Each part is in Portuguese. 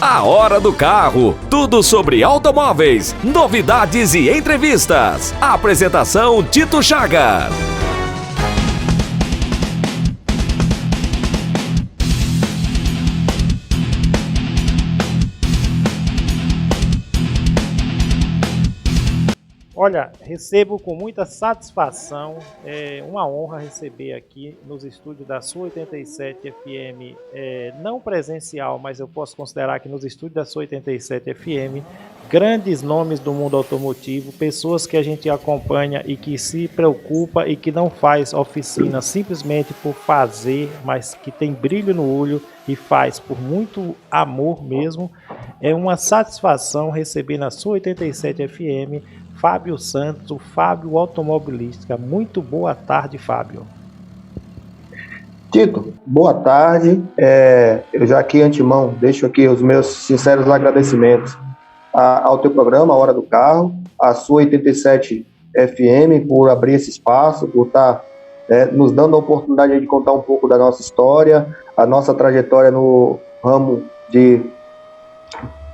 A Hora do Carro. Tudo sobre automóveis, novidades e entrevistas. Apresentação Tito Chagas. Olha, recebo com muita satisfação, uma honra receber aqui nos estúdios da Sua 87 FM, não presencial, mas eu posso considerar que nos estúdios da Sua 87 FM, grandes nomes do mundo automotivo, pessoas que a gente acompanha e que se preocupa e que não faz oficina simplesmente por fazer, mas que tem brilho no olho e faz por muito amor mesmo. É uma satisfação receber na Sua 87 FM Fábio Santos, o Fábio Automobilística. Muito boa tarde, Fábio. Tito, boa tarde. Eu já aqui antemão deixo aqui os meus sinceros agradecimentos ao teu programa, A Hora do Carro, à Sua 87 FM por abrir esse espaço, por estar nos dando a oportunidade de contar um pouco da nossa história, a nossa trajetória no ramo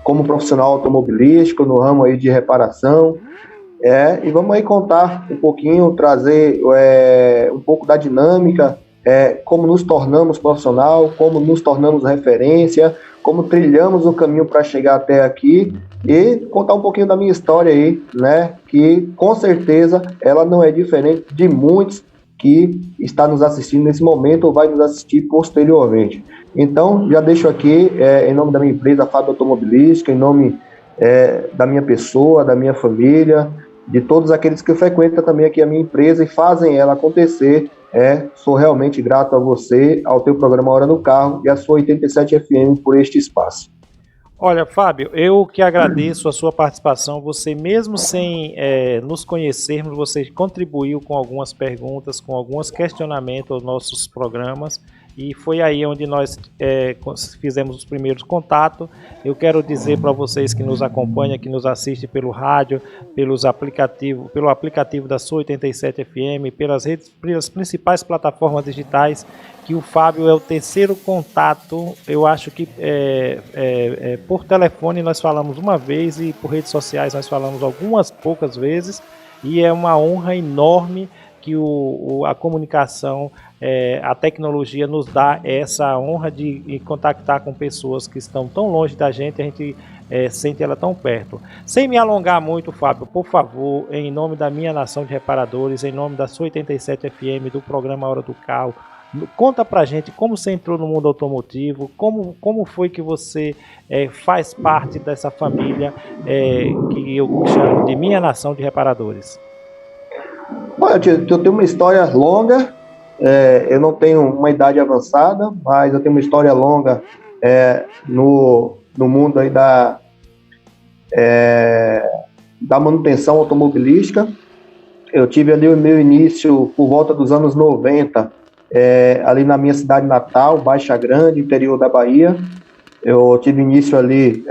como profissional automobilístico, no ramo aí de reparação. E vamos aí contar um pouquinho, trazer um pouco da dinâmica, como nos tornamos profissional, como nos tornamos referência, como trilhamos o caminho para chegar até aqui e contar um pouquinho da minha história aí, né? Que com certeza ela não é diferente de muitos que está nos assistindo nesse momento ou vai nos assistir posteriormente. Então, já deixo aqui, em nome da minha empresa, Fábio Automobilística, em nome da minha pessoa, da minha família, de todos aqueles que frequentam também aqui a minha empresa e fazem ela acontecer. Sou realmente grato a você, ao teu programa Hora do Carro e à Sua 87 FM por este espaço. Olha, Fábio, eu que agradeço a sua participação. Você, mesmo sem nos conhecermos, você contribuiu com algumas perguntas, com alguns questionamentos aos nossos programas. E foi aí onde nós fizemos os primeiros contatos. Eu quero dizer para vocês que nos acompanham, que nos assistem pelo rádio, pelo aplicativo da Sua 87 FM, pelas principais plataformas digitais, que o Fábio é o terceiro contato. Eu acho que por telefone nós falamos uma vez e por redes sociais nós falamos algumas poucas vezes. E é uma honra enorme que a comunicação, a tecnologia nos dá essa honra de contactar com pessoas que estão tão longe da gente, a gente sente ela tão perto. Sem me alongar muito, Fábio, por favor, em nome da minha nação de reparadores, em nome da Sua 87 FM, do programa Hora do Carro, conta pra gente como você entrou no mundo automotivo, como foi que você faz parte dessa família que eu chamo de minha nação de reparadores. Olha, eu tenho uma história longa, eu não tenho uma idade avançada, mas eu tenho uma história longa no mundo aí da manutenção automobilística. Eu tive ali o meu início por volta dos anos 90, ali na minha cidade natal, Baixa Grande, interior da Bahia. Eu tive início ali,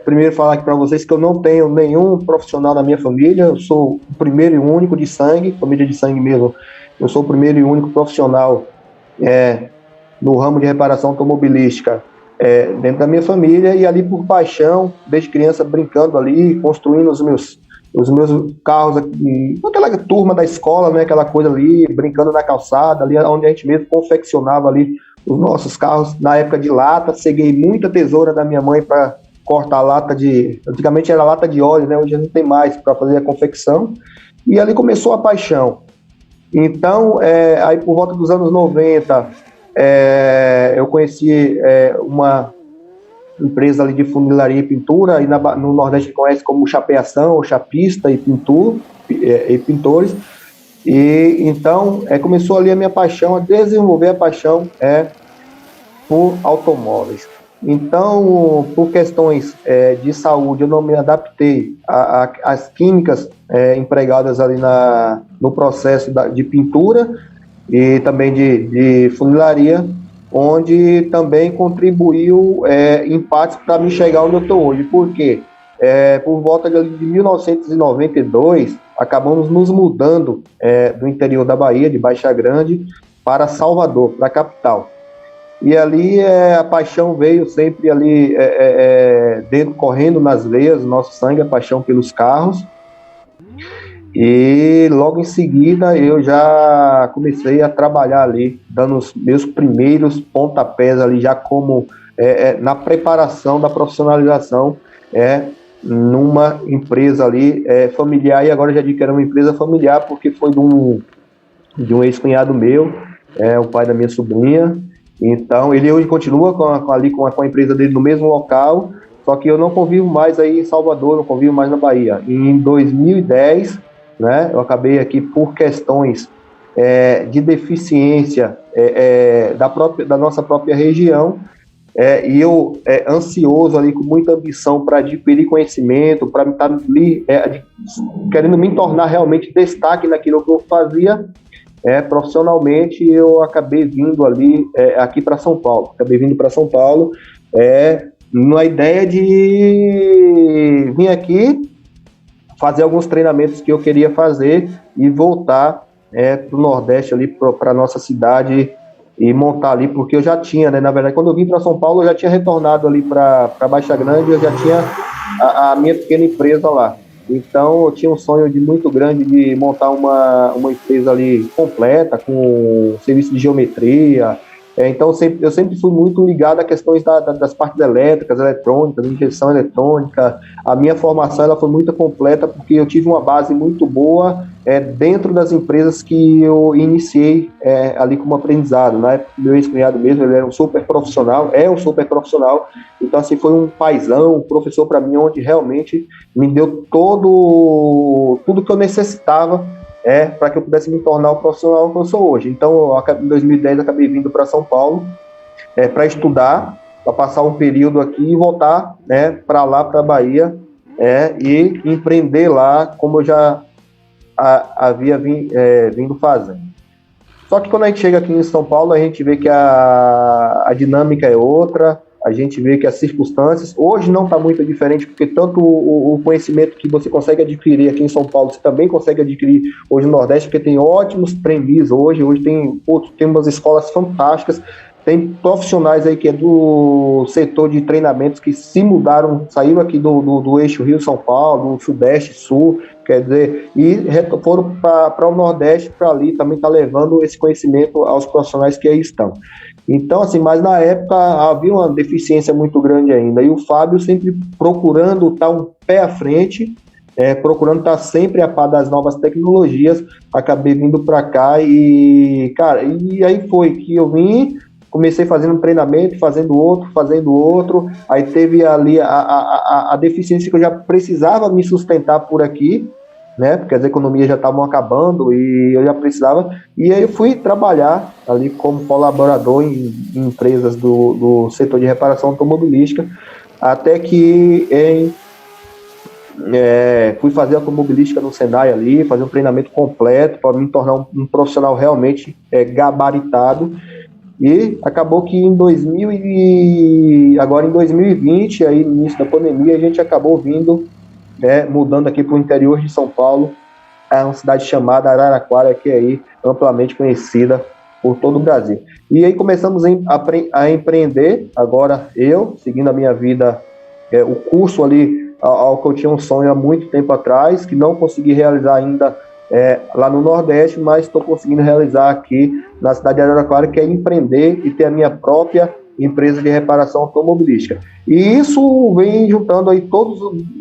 primeiro falar aqui para vocês que eu não tenho nenhum profissional na minha família, eu sou o primeiro e único de sangue, família de sangue mesmo, eu sou o primeiro e único profissional no ramo de reparação automobilística dentro da minha família, e ali por paixão, desde criança brincando ali, construindo os meus carros, aquela turma da escola, né, aquela coisa ali, brincando na calçada, ali onde a gente mesmo confeccionava ali os nossos carros, na época de lata. Ceguei muita tesoura da minha mãe para cortar lata antigamente era lata de óleo, né, hoje não tem mais, para fazer a confecção, e ali começou a paixão. Então, aí por volta dos anos 90, eu conheci uma empresa ali de funilaria e pintura, aí no Nordeste conhece como chapeação, ou chapista e pintores. E então começou ali a minha paixão, a desenvolver a paixão por automóveis. Então, por questões de saúde, eu não me adaptei às químicas empregadas ali no processo de pintura e também de funilaria, onde também contribuiu em partes para me chegar onde eu estou hoje. Por quê? Por volta de 1992, acabamos nos mudando do interior da Bahia, de Baixa Grande, para Salvador, para a capital. E ali a paixão veio sempre ali dentro, correndo nas veias, nosso sangue, a paixão pelos carros. E logo em seguida eu já comecei a trabalhar ali, dando os meus primeiros pontapés ali, já como na preparação da profissionalização, numa empresa ali familiar, e agora já digo que era uma empresa familiar, porque foi de um ex-cunhado meu, o pai da minha sobrinha. Então ele hoje continua com a empresa dele no mesmo local, só que eu não convivo mais aí em Salvador, não convivo mais na Bahia. E em 2010, né, eu acabei aqui por questões de deficiência da nossa própria região, e eu ansioso ali, com muita ambição para adquirir conhecimento, para estar querendo me tornar realmente destaque naquilo que eu fazia profissionalmente. Eu acabei vindo ali aqui para São Paulo. Na ideia de vir aqui fazer alguns treinamentos que eu queria fazer e voltar para o Nordeste ali, para a nossa cidade, e montar ali, porque eu já tinha, né, na verdade, quando eu vim para São Paulo, eu já tinha retornado ali para Baixa Grande, eu já tinha a minha pequena empresa lá. Então eu tinha um sonho muito grande de montar uma empresa ali completa, com serviço de geometria. Então eu sempre fui muito ligado a questões das partes elétricas, eletrônicas, injeção eletrônica. A minha formação ela foi muito completa, porque eu tive uma base muito boa dentro das empresas que eu iniciei ali como aprendizado. Na época, meu ex-cunhado mesmo, ele era um super profissional, então assim, foi um paizão, um professor para mim, onde realmente me deu tudo que eu necessitava para que eu pudesse me tornar o profissional que eu sou hoje. Então, em 2010, eu acabei vindo para São Paulo para estudar, para passar um período aqui e voltar para lá, para a Bahia, e empreender lá, como eu já havia vindo fazendo. Só que quando a gente chega aqui em São Paulo, a gente vê que a dinâmica é outra, a gente vê que as circunstâncias, hoje não está muito diferente, porque tanto o conhecimento que você consegue adquirir aqui em São Paulo, você também consegue adquirir hoje no Nordeste, porque tem ótimos trainees hoje tem umas escolas fantásticas, tem profissionais aí que é do setor de treinamentos que se mudaram, saíram aqui do eixo Rio-São Paulo, do Sudeste, Sul, quer dizer, e foram para o Nordeste, para ali também tá levando esse conhecimento aos profissionais que aí estão. Então, assim, mas na época havia uma deficiência muito grande ainda, e o Fábio sempre procurando estar um pé à frente, procurando estar sempre a par das novas tecnologias. Acabei vindo para cá e, cara, e aí foi que eu vim, comecei fazendo um treinamento, fazendo outro, aí teve ali a deficiência que eu já precisava me sustentar por aqui, né, porque as economias já estavam acabando e eu já precisava, e aí eu fui trabalhar ali como colaborador em empresas do setor de reparação automobilística, até que fui fazer automobilística no Senai ali, fazer um treinamento completo para me tornar um profissional realmente gabaritado. E acabou que agora em 2020, aí no início da pandemia, a gente acabou vindo, mudando aqui para o interior de São Paulo, uma cidade chamada Araraquara, que é aí amplamente conhecida por todo o Brasil. E aí começamos a empreender, agora eu, seguindo a minha vida, o curso ali, ao que eu tinha um sonho há muito tempo atrás, que não consegui realizar ainda lá no Nordeste, mas estou conseguindo realizar aqui na cidade de Araraquara, que é empreender e ter a minha própria empresa de reparação automobilística. E isso vem juntando aí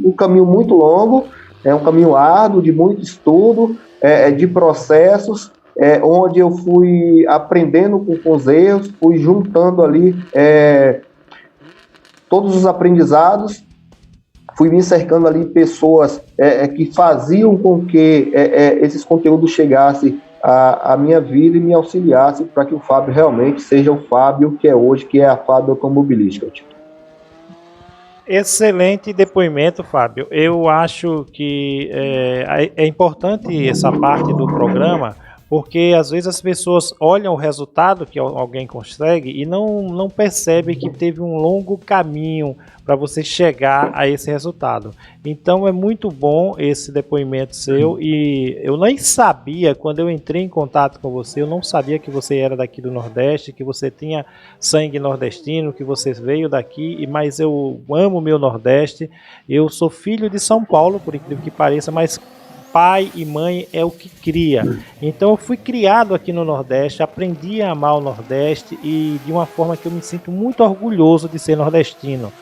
um caminho muito longo, um caminho árduo, de muito estudo, de processos, onde eu fui aprendendo com os erros, fui juntando ali todos os aprendizados, fui me cercando ali pessoas que faziam com que esses conteúdos chegassem à minha vida e me auxiliassem para que o Fábio realmente seja o Fábio que é hoje, que é a Fábio Automobilística. Excelente depoimento, Fábio. Eu acho que é importante essa parte do programa, Porque às vezes as pessoas olham o resultado que alguém consegue e não percebem que teve um longo caminho para você chegar a esse resultado. Então é muito bom esse depoimento seu, e eu nem sabia, quando eu entrei em contato com você, eu não sabia que você era daqui do Nordeste, que você tinha sangue nordestino, que você veio daqui, mas eu amo o meu Nordeste. Eu sou filho de São Paulo, por incrível que pareça, mas pai e mãe é o que cria. Então eu fui criado aqui no Nordeste, aprendi a amar o Nordeste, e de uma forma que eu me sinto muito orgulhoso de ser nordestino.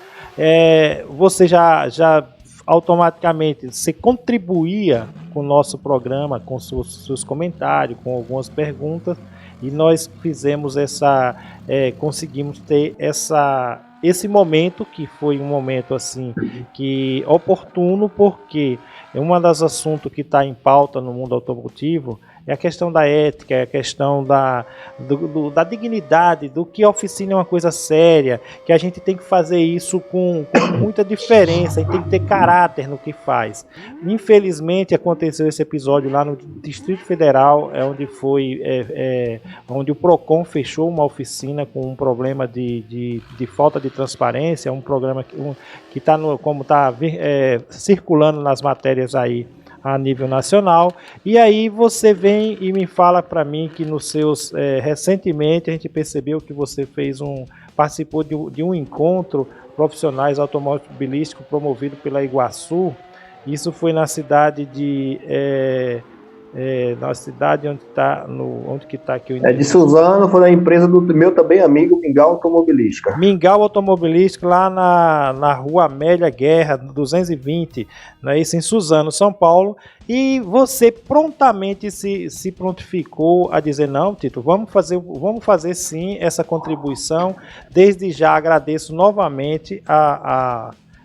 Você já automaticamente você contribuía com o nosso programa, com seus comentários, com algumas perguntas, e nós fizemos conseguimos ter esse momento, que foi um momento assim que oportuno, porque um dos assuntos que está em pauta no mundo automotivo é a questão da ética, é a questão da dignidade, do que a oficina é uma coisa séria, que a gente tem que fazer isso com muita diferença, e tem que ter caráter no que faz. Infelizmente aconteceu esse episódio lá no Distrito Federal, onde o Procon fechou uma oficina com um problema de falta de transparência, um programa que está circulando nas matérias aí a nível nacional. E aí você vem e me fala para mim que recentemente a gente percebeu que você participou de um encontro profissionais automobilístico promovido pela Iguaçu. Isso foi na cidade onde que está aqui? De Suzano, foi na empresa do meu também amigo, Mingau Automobilística. Mingau Automobilística, lá na rua Amélia Guerra, 220, né, isso em Suzano, São Paulo. E você prontamente se prontificou a dizer: não, Tito, vamos fazer sim essa contribuição. Desde já agradeço novamente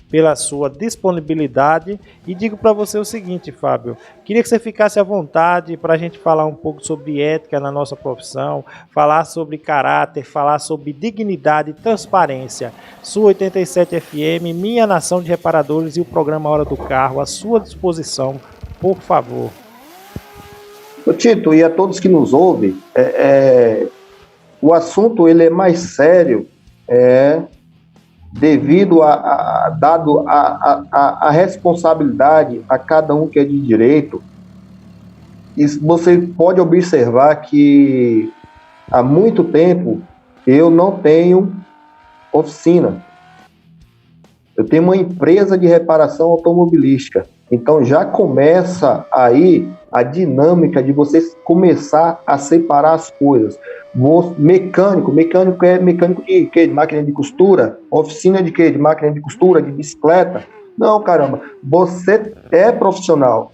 pela sua disponibilidade, e digo para você o seguinte, Fábio, queria que você ficasse à vontade para a gente falar um pouco sobre ética na nossa profissão, falar sobre caráter, falar sobre dignidade e transparência. Sua 87 FM, Minha Nação de Reparadores e o programa Hora do Carro, à sua disposição, por favor. Tito, e a todos que nos ouvem, o assunto ele é mais sério, devido dado a responsabilidade a cada um que é de direito. E você pode observar que há muito tempo eu não tenho oficina. Eu tenho uma empresa de reparação automobilística. Então já começa aí a dinâmica de você começar a separar as coisas. Mecânico é mecânico de quê? De máquina de costura? Oficina de quê? De máquina de costura, de bicicleta? Não, caramba. Você é profissional.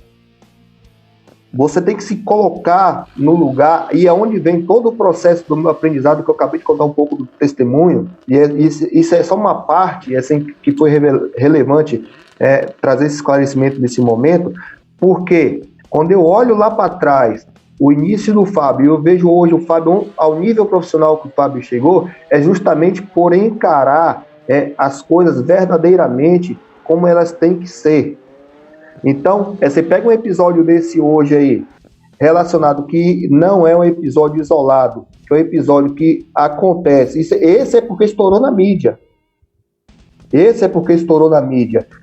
Você tem que se colocar no lugar, e é onde vem todo o processo do meu aprendizado, que eu acabei de contar um pouco do testemunho, e isso é só uma parte assim, que foi relevante trazer esse esclarecimento nesse momento, porque quando eu olho lá para trás, o início do Fábio, eu vejo hoje o Fábio ao nível profissional que o Fábio chegou, é justamente por encarar as coisas verdadeiramente como elas têm que ser. Então, você pega um episódio desse hoje aí, relacionado, que não é um episódio isolado, que é um episódio que acontece. Esse é porque estourou na mídia.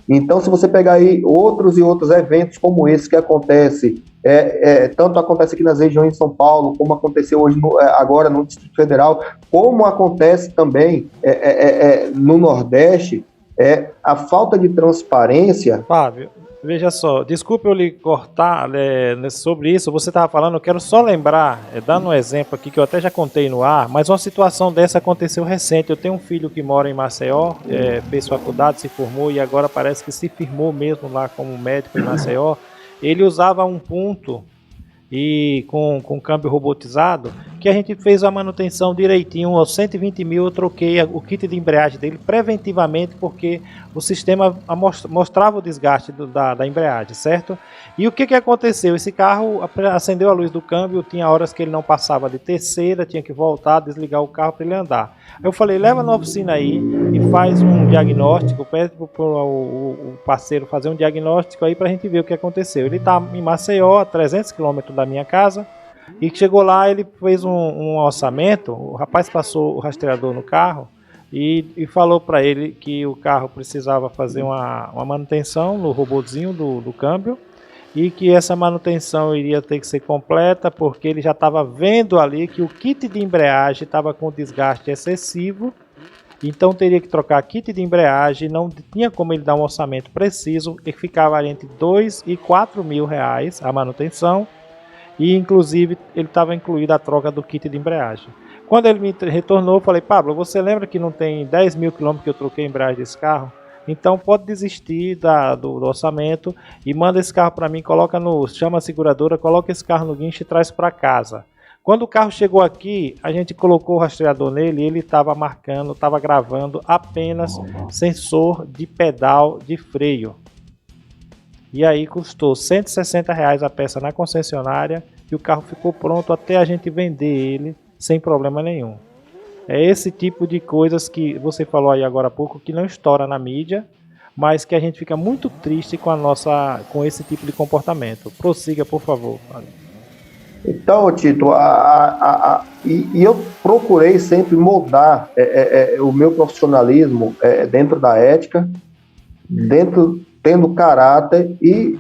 Então, se você pegar aí outros eventos como esse que acontece, tanto acontece aqui nas regiões de São Paulo, como aconteceu hoje agora no Distrito Federal, como acontece também no Nordeste, a falta de transparência. Fábio, veja só, desculpe eu lhe cortar sobre isso. Você estava falando, eu quero só lembrar, dando um exemplo aqui que eu até já contei no ar, mas uma situação dessa aconteceu recente. Eu tenho um filho que mora em Maceió, fez faculdade, se formou e agora parece que se firmou mesmo lá como médico em Maceió. Ele usava um ponto e com câmbio robotizado, que a gente fez a manutenção direitinho. Aos 120 mil eu troquei o kit de embreagem dele preventivamente, porque o sistema mostrava o desgaste da embreagem, certo? E o que aconteceu? Esse carro acendeu a luz do câmbio, tinha horas que ele não passava de terceira, tinha que voltar, desligar o carro para ele andar. Eu falei, leva na oficina aí e faz um diagnóstico, pede para o parceiro fazer um diagnóstico aí para a gente ver o que aconteceu. Ele está em Maceió, a 300 km da minha casa. E chegou lá, ele fez um orçamento, o rapaz passou o rastreador no carro e falou para ele que o carro precisava fazer uma manutenção no robozinho do câmbio e que essa manutenção iria ter que ser completa porque ele já estava vendo ali que o kit de embreagem estava com desgaste excessivo, então teria que trocar kit de embreagem, não tinha como ele dar um orçamento preciso, e ficava entre 2 e 4 mil reais a manutenção, e inclusive ele estava incluído a troca do kit de embreagem. Quando ele me retornou, eu falei: Pablo, você lembra que não tem 10 mil quilômetros que eu troquei a embreagem desse carro? Então pode desistir do orçamento e manda esse carro para mim, chama a seguradora, coloca esse carro no guincho e traz para casa. Quando o carro chegou aqui, a gente colocou o rastreador nele e ele estava gravando apenas sensor de pedal de freio. E aí custou R$160 a peça na concessionária e o carro ficou pronto até a gente vender ele sem problema nenhum. É esse tipo de coisas que você falou aí agora há pouco, que não estoura na mídia, mas que a gente fica muito triste com esse tipo de comportamento. Prossiga, por favor. Então, Tito, eu procurei sempre moldar o meu profissionalismo dentro da ética, tendo caráter e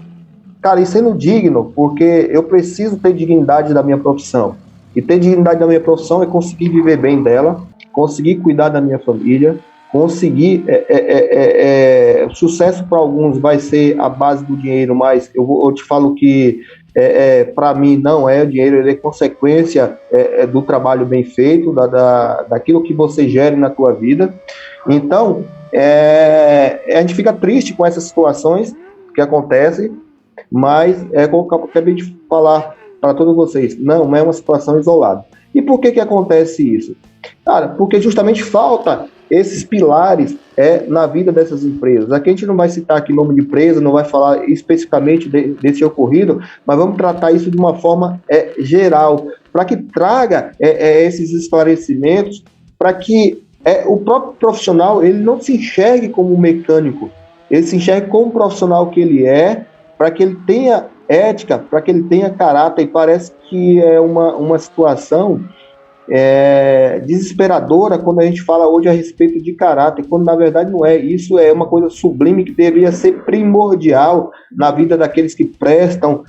sendo digno, porque eu preciso ter dignidade da minha profissão. E ter dignidade da minha profissão é conseguir viver bem dela, conseguir cuidar da minha família, conseguir... sucesso para alguns vai ser a base do dinheiro, mas eu te falo que para mim não é o dinheiro, ele é consequência do trabalho bem feito, daquilo que você gere na tua vida. Então, a gente fica triste com essas situações que acontecem, mas como eu acabei de falar para todos vocês, não é uma situação isolada. E por que acontece isso? Cara, porque justamente falta esses pilares na vida dessas empresas. Aqui a gente não vai citar aqui nome de empresa, não vai falar especificamente desse ocorrido, mas vamos tratar isso de uma forma geral, para que traga esses esclarecimentos, para que o próprio profissional ele não se enxergue como um mecânico, ele se enxergue como um profissional que ele para que ele tenha ética, para que ele tenha caráter. E parece que é uma situação desesperadora quando a gente fala hoje a respeito de caráter, quando na verdade não é. Isso é uma coisa sublime que deveria ser primordial na vida daqueles que prestam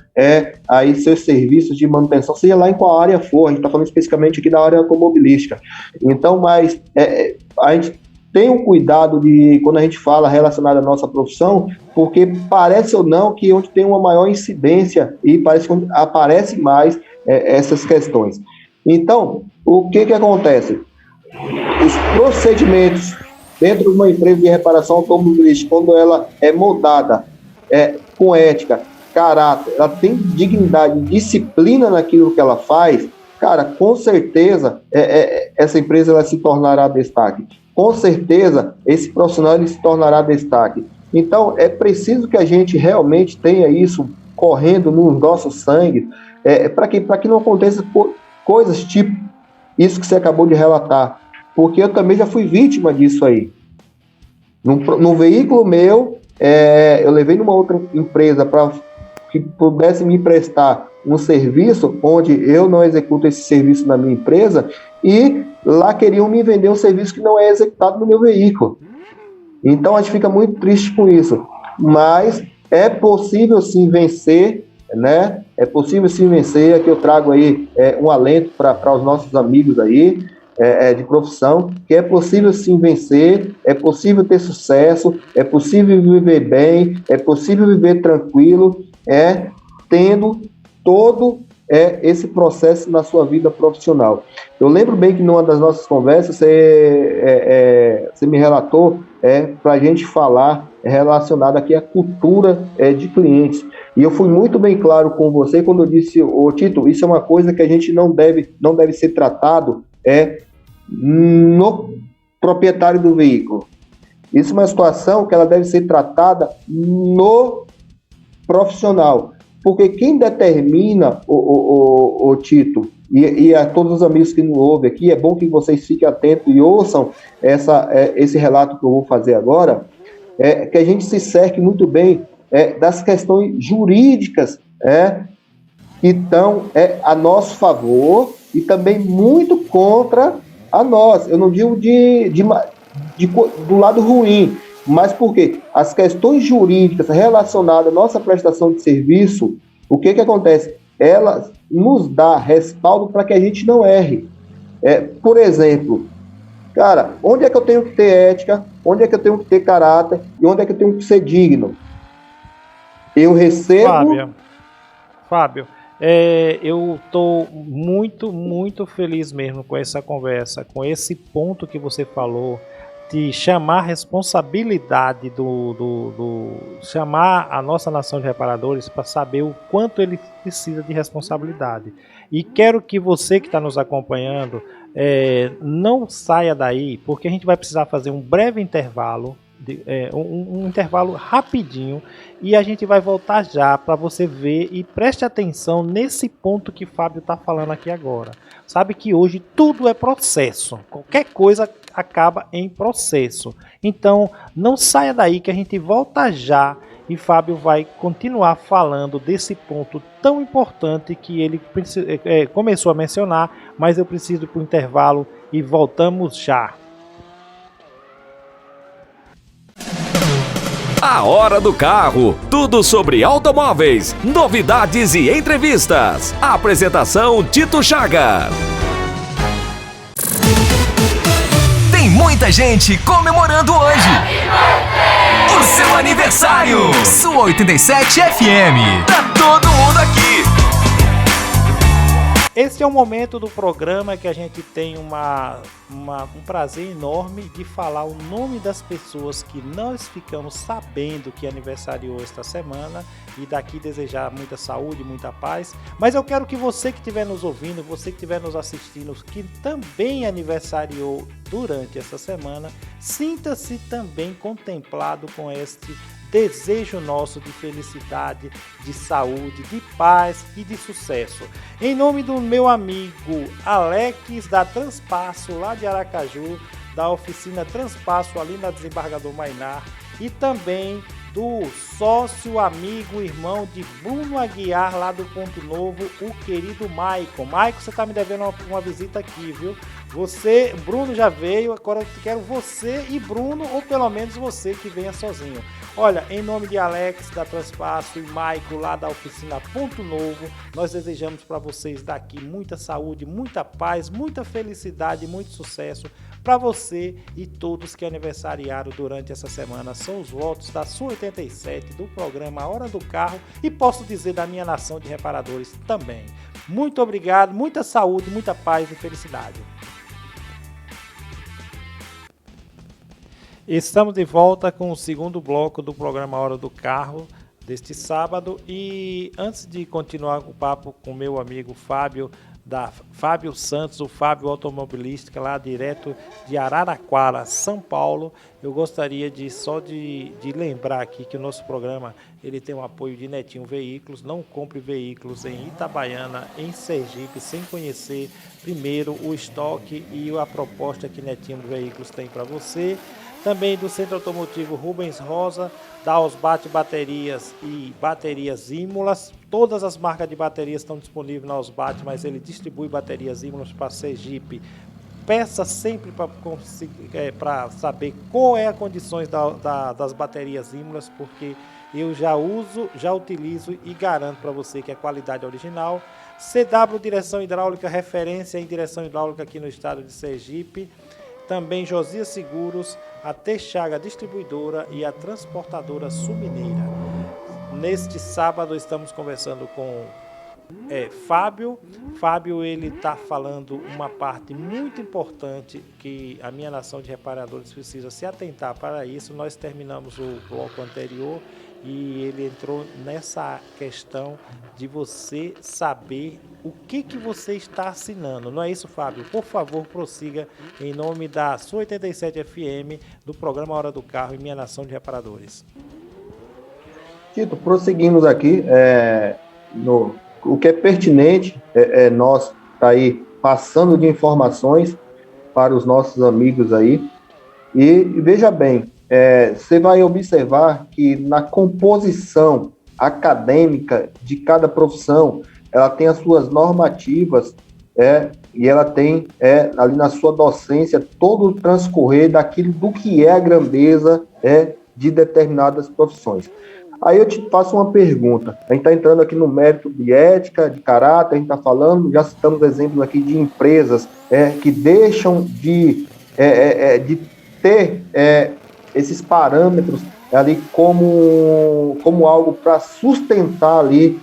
aí seus serviços de manutenção, seja lá em qual área for. A gente está falando especificamente aqui da área automobilística. Então, mas a gente tem um cuidado quando a gente fala relacionado à nossa profissão, porque parece ou não que onde tem uma maior incidência e parece que aparece mais essas questões. Então, o que acontece? Os procedimentos dentro de uma empresa de reparação automobilística, quando ela é moldada com ética, caráter, ela tem dignidade, disciplina naquilo que ela faz, cara, com certeza essa empresa ela se tornará destaque. Com certeza esse profissional ele se tornará destaque. Então, é preciso que a gente realmente tenha isso correndo no nosso sangue, para que não aconteça coisas tipo isso que você acabou de relatar, porque eu também já fui vítima disso aí. Num veículo meu, eu levei numa outra empresa para que pudesse me prestar um serviço onde eu não executo esse serviço na minha empresa, e lá queriam me vender um serviço que não é executado no meu veículo. Então a gente fica muito triste com isso, mas é possível sim vencer, né? É possível sim vencer. Aqui eu trago aí um alento para os nossos amigos aí de profissão, que é possível sim vencer, é possível ter sucesso, é possível viver bem, é possível viver tranquilo, tendo todo esse processo na sua vida profissional. Eu lembro bem que numa das nossas conversas você me relatou para a gente falar relacionado aqui à cultura de clientes. E eu fui muito bem claro com você quando eu disse: Tito, isso é uma coisa que a gente não deve ser tratado no proprietário do veículo. Isso é uma situação que ela deve ser tratada no profissional. Porque quem determina, o Tito, e a todos os amigos que nos ouvem aqui, é bom que vocês fiquem atentos e ouçam esse relato que eu vou fazer agora, que a gente se cerque muito bem das questões jurídicas Então, é a nosso favor e também muito contra a nós. Eu não digo do lado ruim, mas porque as questões jurídicas relacionadas à nossa prestação de serviço, o que acontece? Elas nos dá respaldo para que a gente não erre. Por exemplo, cara, onde é que eu tenho que ter ética, onde é que eu tenho que ter caráter e onde é que eu tenho que ser digno? Eu recebo... Fábio, eu estou muito, muito feliz mesmo com essa conversa, com esse ponto que você falou, de chamar a responsabilidade chamar a nossa nação de reparadores para saber o quanto ele precisa de responsabilidade. E quero que você que está nos acompanhando não saia daí, porque a gente vai precisar fazer um breve intervalo, um intervalo rapidinho, e a gente vai voltar já para você ver e preste atenção nesse ponto que Fábio está falando aqui agora. Sabe que hoje tudo é processo, qualquer coisa acaba em processo. Então não saia daí que a gente volta já e Fábio vai continuar falando desse ponto tão importante que ele começou a mencionar, mas eu preciso ir para o intervalo e voltamos já. A Hora do Carro, tudo sobre automóveis, novidades e entrevistas. Apresentação Tito Chagas. Tem muita gente comemorando hoje o seu aniversário. Sua 87 FM. Tá todo mundo aqui. Esse é o momento do programa que a gente tem um prazer enorme de falar o nome das pessoas que nós ficamos sabendo que aniversariou esta semana e daqui desejar muita saúde, muita paz. Mas eu quero que você que estiver nos ouvindo, você que estiver nos assistindo, que também aniversariou durante essa semana, sinta-se também contemplado com este desejo nosso de felicidade, de saúde, de paz e de sucesso. Em nome do meu amigo Alex da Transpasso, lá de Aracaju, da oficina Transpasso ali na Desembargador Mainar, e também do sócio, amigo, irmão de Bruno Aguiar, lá do Ponto Novo, o querido Maicon. Maicon, você está me devendo uma visita aqui, viu? Você, Bruno já veio, agora eu quero você e Bruno, ou pelo menos você que venha sozinho. Olha, em nome de Alex da Transpasso e Maicon lá da oficina Ponto Novo, nós desejamos para vocês daqui muita saúde, muita paz, muita felicidade, muito sucesso para você e todos que aniversariaram durante essa semana. São os votos da sua 87 do programa Hora do Carro e posso dizer da minha nação de reparadores também. Muito obrigado, muita saúde, muita paz e felicidade. Estamos de volta com o segundo bloco do programa Hora do Carro deste sábado e antes de continuar o papo com meu amigo Fábio, da Fábio Santos, o Fábio Automobilística, lá direto de Araraquara, São Paulo, eu gostaria de lembrar aqui que o nosso programa ele tem o apoio de Netinho Veículos. Não compre veículos em Itabaiana, em Sergipe, sem conhecer primeiro o estoque e a proposta que Netinho Veículos tem para você. Também do Centro Automotivo Rubens Rosa, da Osbate Baterias e Baterias Ímolas. Todas as marcas de baterias estão disponíveis na Osbate, mas ele distribui baterias Ímolas para Sergipe. Peça sempre para saber qual é as condições das baterias Ímolas, porque eu já uso, já utilizo e garanto para você que é qualidade original. CW Direção Hidráulica, referência em direção hidráulica aqui no estado de Sergipe. Também Josias Seguros, a Texaga Distribuidora e a Transportadora Sumineira. Neste sábado estamos conversando com Fábio. Fábio, ele está falando uma parte muito importante que a minha nação de reparadores precisa se atentar para isso. Nós terminamos o bloco anterior e ele entrou nessa questão de você saber o que você está assinando. Não é isso, Fábio? Por favor, prossiga em nome da sua 87 FM, do programa Hora do Carro e Minha Nação de Reparadores. Tito, prosseguimos aqui. O que é pertinente nós tá aí passando de informações para os nossos amigos aí. E veja bem, você vai observar que na composição acadêmica de cada profissão, ela tem as suas normativas, e ela tem ali na sua docência todo o transcorrer daquilo do que é a grandeza de determinadas profissões. Aí eu te faço uma pergunta. A gente está entrando aqui no mérito de ética, de caráter, a gente está falando, já citamos exemplos aqui de empresas que deixam de ter esses parâmetros ali como algo para sustentar ali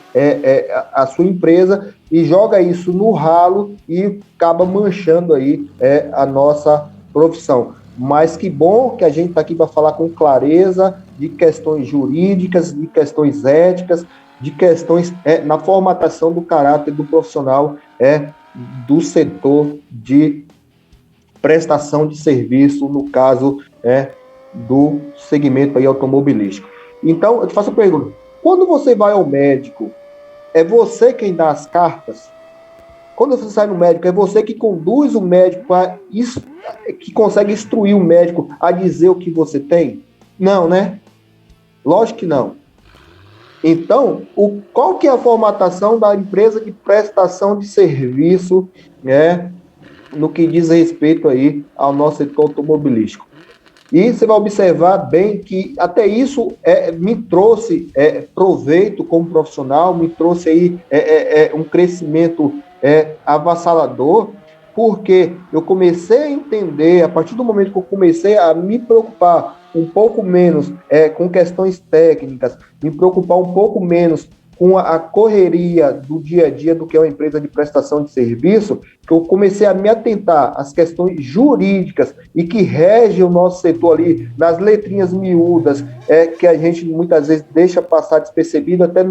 a sua empresa e joga isso no ralo e acaba manchando aí a nossa profissão. Mas que bom que a gente está aqui para falar com clareza de questões jurídicas, de questões éticas, de questões na formatação do caráter do profissional do setor de prestação de serviço, no caso do segmento aí automobilístico. Então, eu te faço a pergunta, quando você vai ao médico, é você quem dá as cartas? Quando você sai no médico, é você que conduz o médico, que consegue instruir o médico a dizer o que você tem? Não, né? Lógico que não. Então, qual que é a formatação da empresa de prestação de serviço, no que diz respeito aí ao nosso setor automobilístico? E você vai observar bem que até isso me trouxe proveito como profissional, me trouxe aí um crescimento avassalador, porque eu comecei a entender, a partir do momento que eu comecei a me preocupar um pouco menos com questões técnicas, me preocupar um pouco menos com a correria do dia a dia do que é uma empresa de prestação de serviço, que eu comecei a me atentar às questões jurídicas e que regem o nosso setor ali, nas letrinhas miúdas, que a gente muitas vezes deixa passar despercebido, até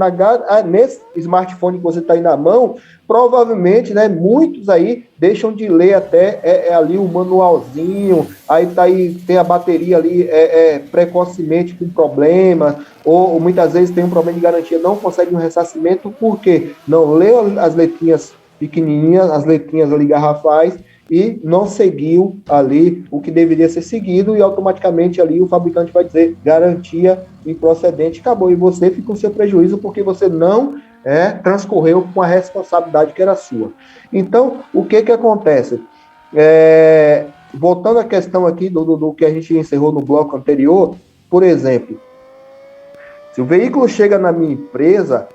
nesse smartphone que você está aí na mão, provavelmente, muitos aí deixam de ler até ali o manualzinho, aí tem a bateria ali precocemente com problema, ou muitas vezes tem um problema de garantia, não consegue um ressarcimento, porque não leu as letrinhas pequenininhas, as letrinhas ali garrafais, e não seguiu ali o que deveria ser seguido, e automaticamente ali o fabricante vai dizer garantia improcedente, acabou, e você fica com seu prejuízo porque você não transcorreu com a responsabilidade que era sua. Então, o que acontece? Voltando à questão aqui do que a gente encerrou no bloco anterior, por exemplo, se o veículo chega na minha empresa,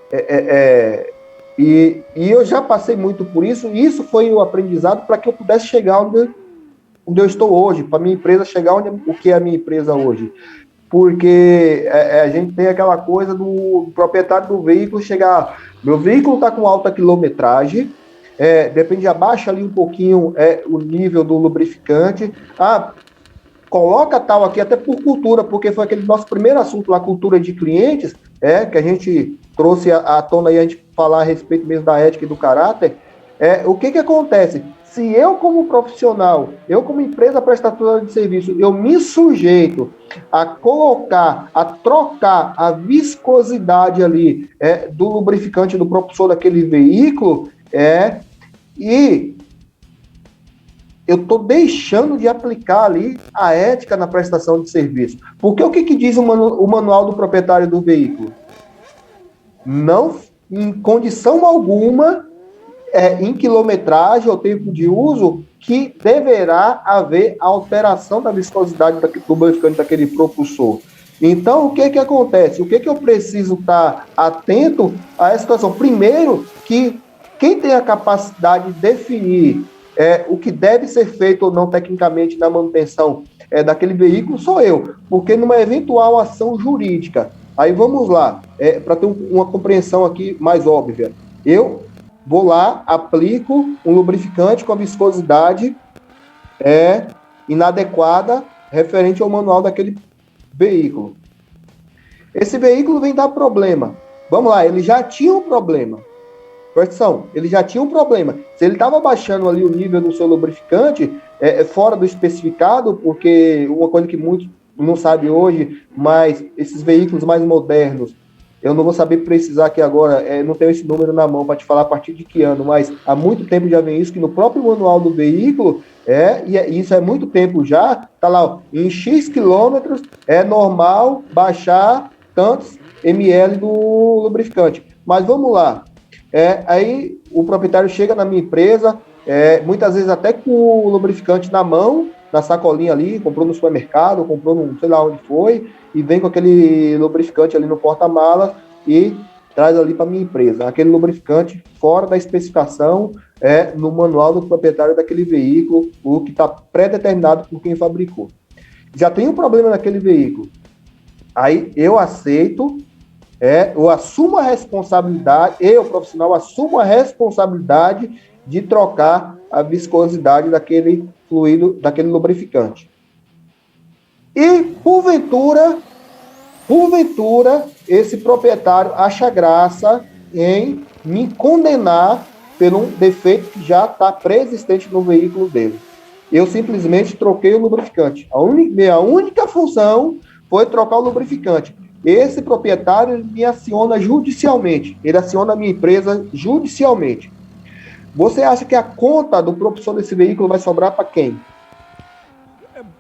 e eu já passei muito por isso, e isso foi o aprendizado para que eu pudesse chegar onde eu estou hoje, para a minha empresa chegar o que é a minha empresa hoje. Porque a gente tem aquela coisa do proprietário do veículo chegar, meu veículo está com alta quilometragem, depende, abaixa ali um pouquinho o nível do lubrificante, coloca tal aqui até por cultura, porque foi aquele nosso primeiro assunto lá, cultura de clientes, que a gente trouxe à tona aí, a gente falar a respeito mesmo da ética e do caráter. O que acontece? Se eu como profissional, eu como empresa prestadora de serviço, eu me sujeito a colocar, a trocar a viscosidade ali do lubrificante do propulsor daquele veículo, e eu estou deixando de aplicar ali a ética na prestação de serviço. Porque o que diz o manual do proprietário do veículo? Não, em condição alguma, em quilometragem ou tempo de uso, que deverá haver alteração da viscosidade do lubrificante daquele propulsor. Então, o que acontece? O que eu preciso estar atento a essa situação? Primeiro, que quem tem a capacidade de definir o que deve ser feito ou não tecnicamente na manutenção daquele veículo sou eu, porque numa eventual ação jurídica, aí vamos lá, para ter uma compreensão aqui mais óbvia, eu vou lá, aplico um lubrificante com a viscosidade inadequada referente ao manual daquele veículo. Esse veículo vem dar problema. Vamos lá, ele já tinha um problema. Presta atenção, ele já tinha um problema. Se ele estava baixando ali o nível do seu lubrificante, fora do especificado, porque uma coisa que muitos não sabem hoje, mas esses veículos mais modernos, eu não vou saber precisar aqui agora, não tenho esse número na mão para te falar a partir de que ano, mas há muito tempo já vem isso, que no próprio manual do veículo, isso é muito tempo já, tá lá, ó, em X quilômetros é normal baixar tantos ml do lubrificante. Mas vamos lá, Aí o proprietário chega na minha empresa, muitas vezes até com o lubrificante na mão, na sacolinha ali, comprou no supermercado, comprou no sei lá onde foi, e vem com aquele lubrificante ali no porta-malas e traz ali para minha empresa. Aquele lubrificante fora da especificação, no manual do proprietário daquele veículo, o que está pré-determinado por quem fabricou. Já tem um problema naquele veículo. Aí eu aceito, eu assumo a responsabilidade, eu, profissional, assumo a responsabilidade de trocar a viscosidade daquele fluido, daquele lubrificante. E, porventura, esse proprietário acha graça em me condenar por um defeito que já está pré-existente no veículo dele. Eu simplesmente troquei o lubrificante. Minha única função foi trocar o lubrificante. Esse proprietário ele me aciona judicialmente. Ele aciona a minha empresa judicialmente. Você acha que a conta do propulsor desse veículo vai sobrar para quem?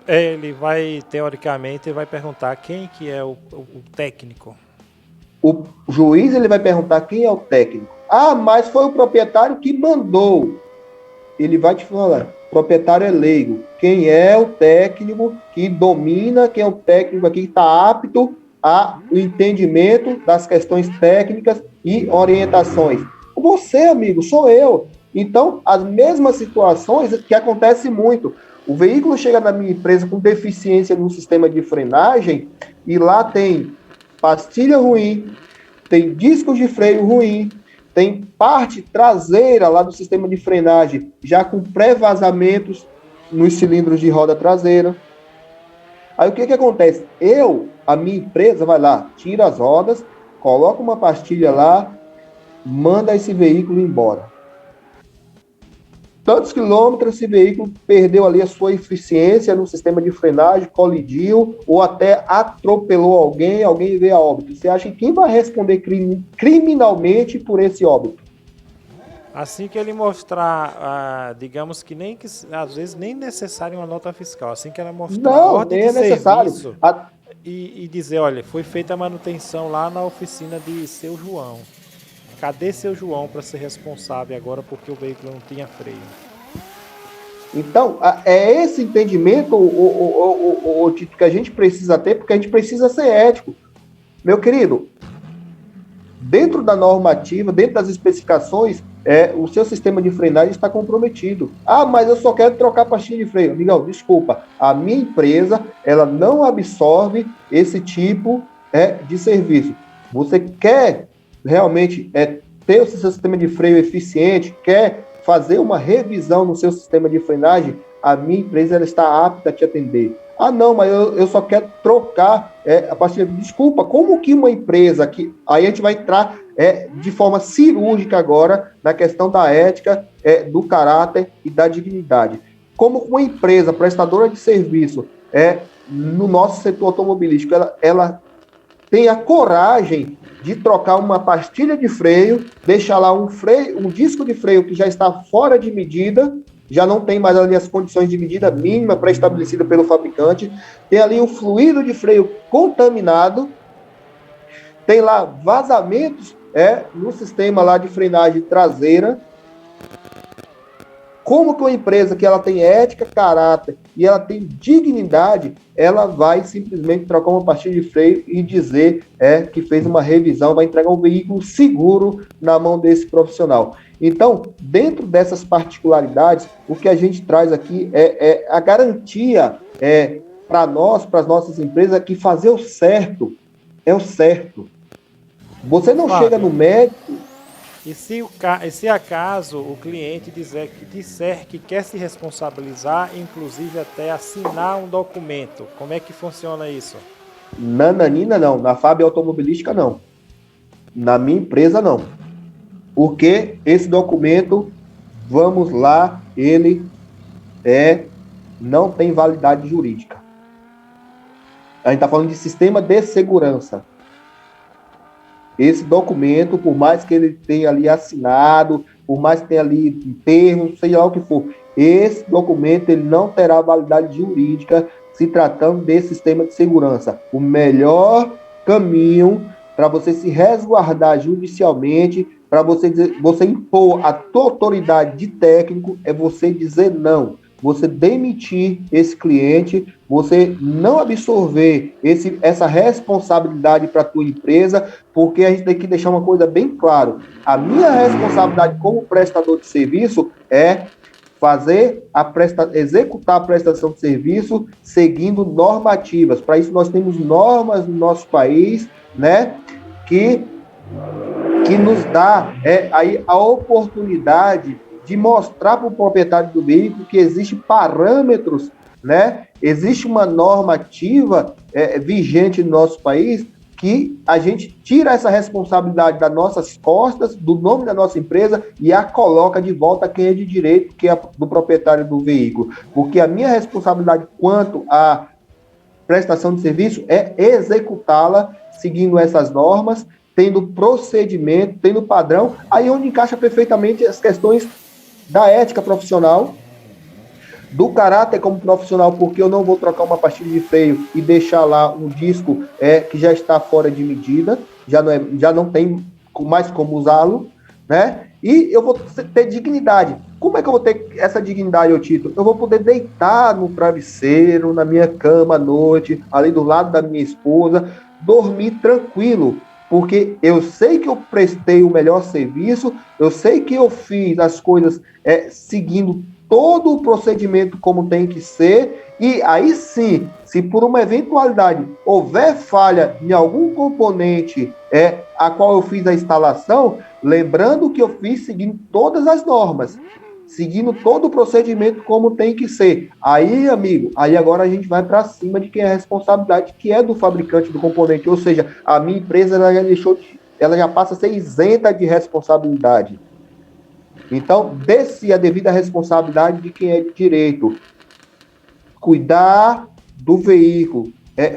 Ele vai, teoricamente, vai perguntar quem que é o técnico. O juiz ele vai perguntar quem é o técnico. Ah, mas foi o proprietário que mandou. Ele vai te falar, o proprietário é leigo. Quem é o técnico que domina, quem é o técnico aqui que está apto ao entendimento das questões técnicas e orientações? Você, amigo, sou eu. Então, as mesmas situações que acontecem muito. O veículo chega na minha empresa com deficiência no sistema de frenagem e lá tem pastilha ruim, tem discos de freio ruim, tem parte traseira lá do sistema de frenagem já com pré-vazamentos nos cilindros de roda traseira. Aí o que acontece? A minha empresa vai lá, tira as rodas, coloca uma pastilha lá, manda esse veículo embora. Tantos quilômetros esse veículo perdeu ali a sua eficiência no sistema de frenagem, colidiu ou até atropelou alguém veio a óbito. Você acha que quem vai responder criminalmente por esse óbito? Assim que ele mostrar, digamos que às vezes nem necessário uma nota fiscal, assim que ela mostrar a ordem de serviço e dizer, olha, foi feita a manutenção lá na oficina de seu João. Cadê seu João para ser responsável agora porque o veículo não tinha freio? Então, é esse entendimento o que a gente precisa ter, porque a gente precisa ser ético. Meu querido, dentro da normativa, dentro das especificações, o seu sistema de frenagem está comprometido. Ah, mas eu só quero trocar a pastilha de freio. Amigão, desculpa, a minha empresa, ela não absorve esse tipo de serviço. Você quer realmente ter o seu sistema de freio eficiente, quer fazer uma revisão no seu sistema de frenagem, a minha empresa ela está apta a te atender. Ah, não, mas eu só quero trocar a pastilha. Desculpa, como que uma empresa que... Aí a gente vai entrar de forma cirúrgica agora na questão da ética, do caráter e da dignidade. Como uma empresa prestadora de serviço no nosso setor automobilístico, ela tem a coragem de trocar uma pastilha de freio, deixar lá um disco de freio que já está fora de medida, já não tem mais ali as condições de medida mínima pré-estabelecida pelo fabricante, tem ali um fluido de freio contaminado, tem lá vazamentos no sistema lá de frenagem traseira. Como que uma empresa que ela tem ética, caráter e ela tem dignidade, ela vai simplesmente trocar uma pastilha de freio e dizer que fez uma revisão, vai entregar um veículo seguro na mão desse profissional. Então, dentro dessas particularidades, o que a gente traz aqui é a garantia para nós, para as nossas empresas, que fazer o certo é o certo. Você não chega no médico... E se acaso o cliente disser que quer se responsabilizar, inclusive até assinar um documento, como é que funciona isso? Nananina não, na Fábio Automobilística não. Na minha empresa não. Porque esse documento, vamos lá, ele não tem validade jurídica. A gente está falando de sistema de segurança. Esse documento, por mais que ele tenha ali assinado, por mais que tenha ali termos, sei lá o que for, esse documento ele não terá validade jurídica se tratando desse sistema de segurança. O melhor caminho para você se resguardar judicialmente para você impor a tua autoridade de técnico, é você dizer não. Você demitir esse cliente, você não absorver essa responsabilidade para a tua empresa, porque a gente tem que deixar uma coisa bem clara. A minha responsabilidade como prestador de serviço é executar a prestação de serviço seguindo normativas. Para isso nós temos normas no nosso país, né, que nos dá aí a oportunidade de mostrar para o proprietário do veículo que existem parâmetros, né? Existe uma normativa vigente no nosso país que a gente tira essa responsabilidade das nossas costas, do nome da nossa empresa, e a coloca de volta a quem é de direito, que é do proprietário do veículo. Porque a minha responsabilidade quanto à prestação de serviço é executá-la seguindo essas normas, tendo procedimento, tendo padrão, aí onde encaixa perfeitamente as questões da ética profissional, do caráter como profissional, porque eu não vou trocar uma pastilha de freio e deixar lá um disco que já está fora de medida, já não tem mais como usá-lo, né? E eu vou ter dignidade. Como é que eu vou ter essa dignidade, ô Tito? Eu vou poder deitar no travesseiro, na minha cama à noite, ali do lado da minha esposa, dormir tranquilo, porque eu sei que eu prestei o melhor serviço, eu sei que eu fiz as coisas seguindo todo o procedimento como tem que ser, e aí sim, se por uma eventualidade houver falha em algum componente a qual eu fiz a instalação, lembrando que eu fiz seguindo todas as normas, seguindo todo o procedimento como tem que ser. Aí, amigo, aí agora a gente vai para cima de quem é a responsabilidade, que é do fabricante do componente, ou seja, a minha empresa ela já passa a ser isenta de responsabilidade. Então, dê-se a devida responsabilidade de quem é de direito. Cuidar do veículo,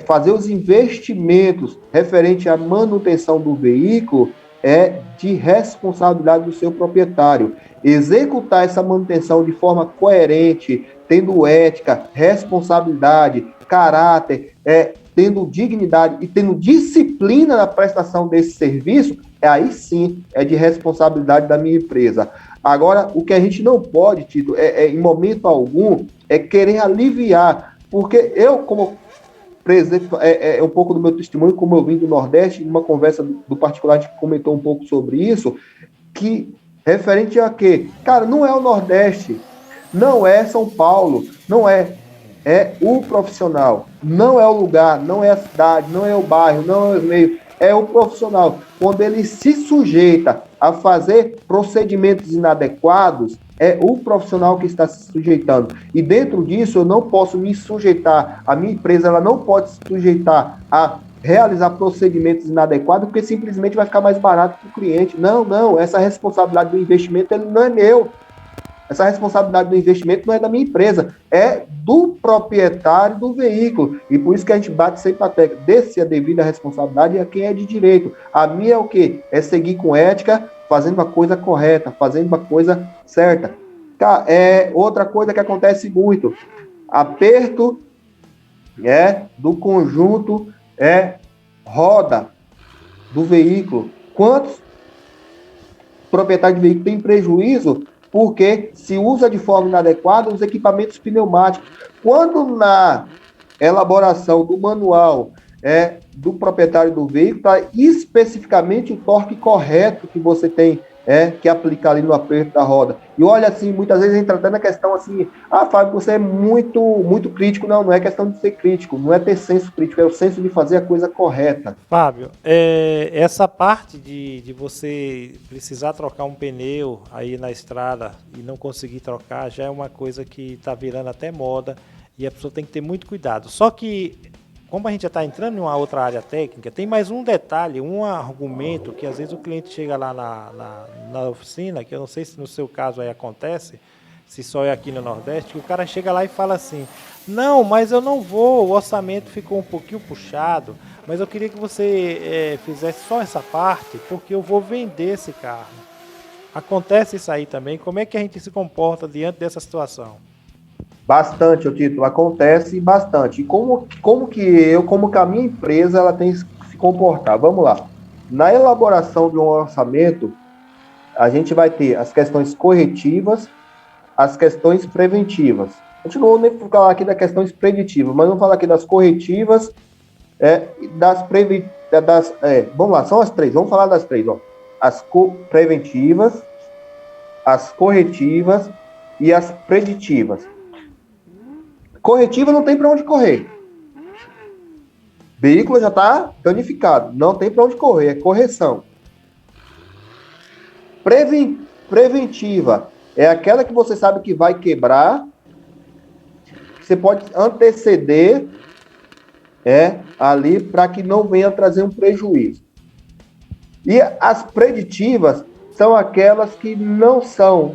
fazer os investimentos referente à manutenção do veículo é de responsabilidade do seu proprietário. Executar essa manutenção de forma coerente, tendo ética, responsabilidade, caráter, tendo dignidade e tendo disciplina na prestação desse serviço, aí sim é de responsabilidade da minha empresa. Agora, o que a gente não pode, Tito, em momento algum, é querer aliviar, porque eu, como presidente, um pouco do meu testemunho, como eu vim do Nordeste, numa conversa do particular, a gente comentou um pouco sobre isso, que referente a quê? Cara, não é o Nordeste, não é São Paulo, não é o profissional, não é o lugar, não é a cidade, não é o bairro, não é o meio, é o profissional. Quando ele se sujeita a fazer procedimentos inadequados, é o profissional que está se sujeitando. E dentro disso, eu não posso me sujeitar, a minha empresa ela não pode se sujeitar a realizar procedimentos inadequados, porque simplesmente vai ficar mais barato para o cliente. Não, essa responsabilidade do investimento ele não é meu. Essa responsabilidade do investimento não é da minha empresa, é do proprietário do veículo. E por isso que a gente bate sempre a tecla. Dê-se a devida responsabilidade a quem é de direito. A minha é o quê? É seguir com ética, fazendo a coisa correta, fazendo a coisa certa. Tá, outra coisa que acontece muito, aperto do conjunto roda do veículo. Quantos proprietários de veículo têm prejuízo porque se usa de forma inadequada os equipamentos pneumáticos? Quando na elaboração do manual do proprietário do veículo está especificamente o torque correto que você tem que aplicar ali no aperto da roda. E olha, assim, muitas vezes entra até na questão assim, Fábio, você é muito, muito crítico. Não é questão de ser crítico, não é ter senso crítico, é o senso de fazer a coisa correta. Fábio, essa parte de você precisar trocar um pneu aí na estrada e não conseguir trocar, já é uma coisa que está virando até moda e a pessoa tem que ter muito cuidado. Só que, como a gente já está entrando em uma outra área técnica, tem mais um detalhe, um argumento que às vezes o cliente chega lá na oficina, que eu não sei se no seu caso aí acontece, se só é aqui no Nordeste, que o cara chega lá e fala assim, não, mas eu não vou, o orçamento ficou um pouquinho puxado, mas eu queria que você fizesse só essa parte, porque eu vou vender esse carro. Acontece isso aí também, como é que a gente se comporta diante dessa situação? Bastante, o título acontece bastante. E como que a minha empresa ela tem que se comportar? Vamos lá. Na elaboração de um orçamento, a gente vai ter as questões corretivas, as questões preventivas. A gente não vai nem falar aqui das questões preditivas, mas vamos falar aqui das corretivas, vamos lá, são as três, vamos falar das três, ó. As preventivas, as corretivas e as preditivas. Corretiva não tem para onde correr. Veículo já está danificado, não tem para onde correr, é correção. Preventiva é aquela que você sabe que vai quebrar, que você pode anteceder ali para que não venha trazer um prejuízo. E as preditivas são aquelas que não são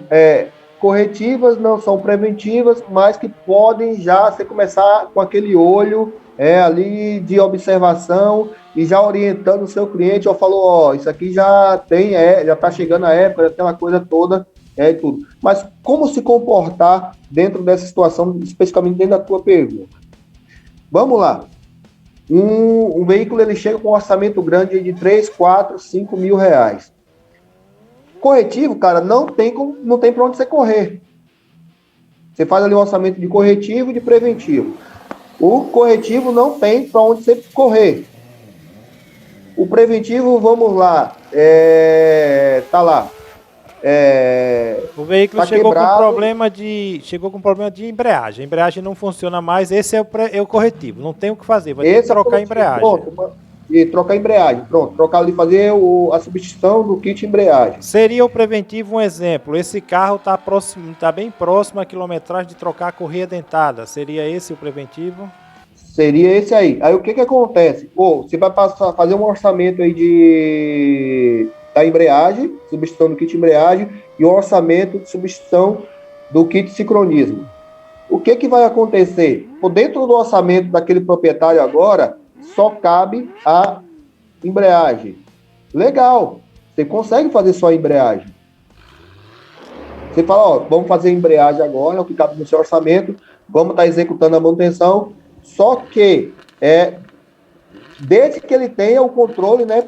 corretivas, não são preventivas, mas que podem já você começar com aquele olho ali de observação e já orientando o seu cliente, falou, isso aqui já está chegando a época, aquela coisa toda, e tudo. Mas como se comportar dentro dessa situação, especificamente dentro da tua pergunta? Vamos lá. Um veículo, ele chega com um orçamento grande de 3, 4, 5 mil reais. Corretivo, cara, não tem para onde você correr. Você faz ali um orçamento de corretivo e de preventivo. O corretivo não tem para onde você correr. O preventivo, vamos lá, tá lá. O veículo tá chegou quebrado. com problema de embreagem. A embreagem não funciona mais, esse é o corretivo. Não tem o que fazer, vai ter que trocar a embreagem. Pronto, e trocar a embreagem. Pronto, trocar ali, fazer a substituição do kit embreagem. Seria o preventivo um exemplo. Esse carro tá bem próximo à quilometragem de trocar a correia dentada. Seria esse o preventivo? Seria esse aí. Aí o que acontece? Você vai fazer um orçamento aí da embreagem, substituição do kit embreagem, e um orçamento de substituição do kit sincronismo. O que vai acontecer? Dentro do orçamento daquele proprietário agora, só cabe a embreagem. Legal, você consegue fazer só a embreagem. Você fala, vamos fazer a embreagem agora, é o que cabe no seu orçamento, vamos estar executando a manutenção, só que desde que ele tenha o controle, né,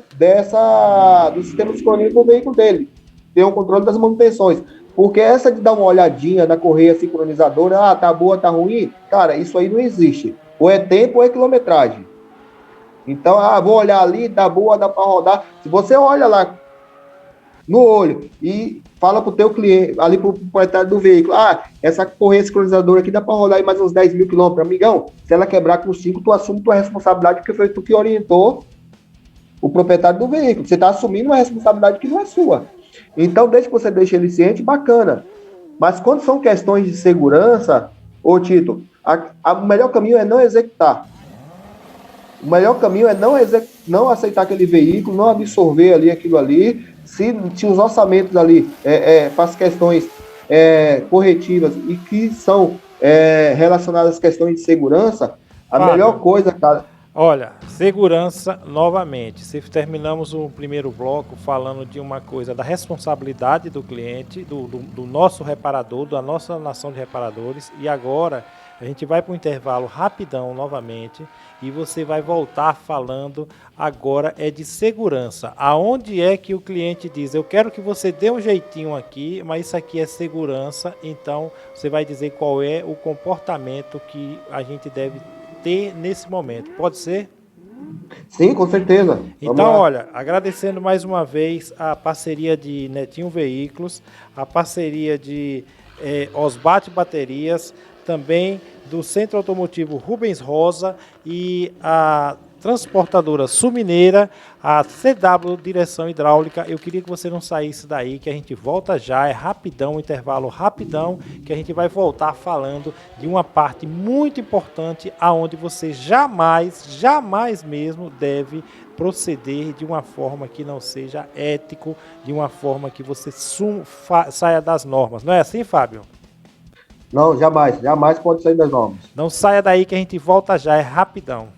do sistema sincronismo do veículo dele, tem o controle das manutenções. Porque essa de dar uma olhadinha na correia sincronizadora, tá boa, tá ruim, cara, isso aí não existe. Ou é tempo ou é quilometragem. Então, vou olhar ali, tá boa, dá para rodar. Se você olha lá no olho e fala pro teu cliente, ali pro proprietário do veículo, essa correia sincronizadora aqui dá para rodar aí mais uns 10 mil quilômetros. Amigão, se ela quebrar com 5, tu assume tua responsabilidade, porque foi tu que orientou o proprietário do veículo. Você tá assumindo uma responsabilidade que não é sua. Então, desde que você deixe ele ciente, bacana. Mas quando são questões de segurança, Tito, o melhor caminho é não executar. O melhor caminho é não aceitar aquele veículo, não absorver ali aquilo ali. Se os orçamentos ali para as questões corretivas e que são relacionadas às questões de segurança, melhor coisa, cara... Olha, segurança novamente. Se terminamos o primeiro bloco falando de uma coisa da responsabilidade do cliente, do nosso reparador, da nossa nação de reparadores, e agora a gente vai para um intervalo rapidão novamente e você vai voltar falando agora de segurança. Aonde é que o cliente diz, eu quero que você dê um jeitinho aqui, mas isso aqui é segurança, então você vai dizer qual é o comportamento que a gente deve ter nesse momento. Pode ser? Sim, com certeza. Então, olha, agradecendo mais uma vez a parceria de Netinho Veículos, a parceria de Osbate Baterias, também do Centro Automotivo Rubens Rosa e a transportadora Sumineira, a CW Direção Hidráulica. Eu queria que você não saísse daí, que a gente volta já, é rapidão, um intervalo rapidão, que a gente vai voltar falando de uma parte muito importante, aonde você jamais mesmo deve proceder de uma forma que não seja ético, de uma forma que você saia das normas. Não é assim, Fábio? Não, jamais pode sair das normas. Não saia daí que a gente volta já, é rapidão.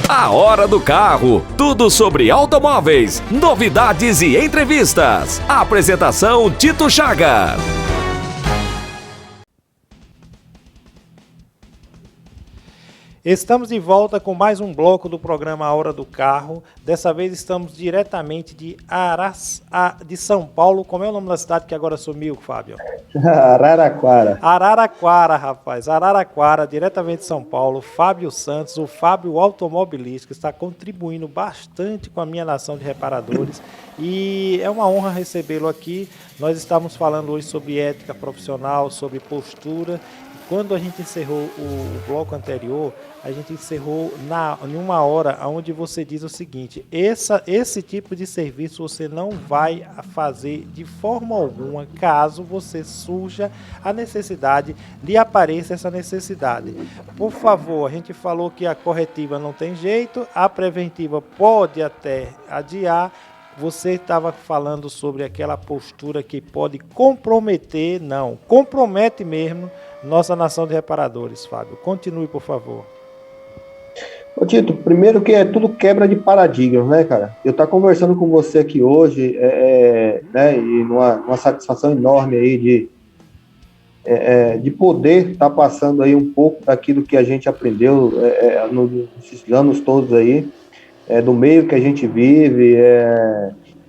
A Hora do Carro. Tudo sobre automóveis, novidades e entrevistas. Apresentação Tito Chagas. Estamos de volta com mais um bloco do programa A Hora do Carro. Dessa vez estamos diretamente de de São Paulo. Como é o nome da cidade que agora sumiu, Fábio? Araraquara. Araraquara, rapaz. Araraquara, diretamente de São Paulo. Fábio Santos, o Fábio Automobilístico, está contribuindo bastante com a minha nação de reparadores. E é uma honra recebê-lo aqui. Nós estamos falando hoje sobre ética profissional, sobre postura. Quando a gente encerrou o bloco anterior, a gente encerrou em uma hora onde você diz o seguinte: esse tipo de serviço você não vai fazer de forma alguma, caso você surja a necessidade, lhe apareça essa necessidade. Por favor, a gente falou que a corretiva não tem jeito, a preventiva pode até adiar. Você estava falando sobre aquela postura que pode comprometer, não, compromete mesmo nossa nação de reparadores, Fábio. Continue, por favor. Ô Tito, primeiro que é tudo quebra de paradigmas, né, cara? Eu estou conversando com você aqui hoje, né, e numa satisfação enorme aí de poder estar passando aí um pouco daquilo que a gente aprendeu nesses anos todos aí, do meio que a gente vive.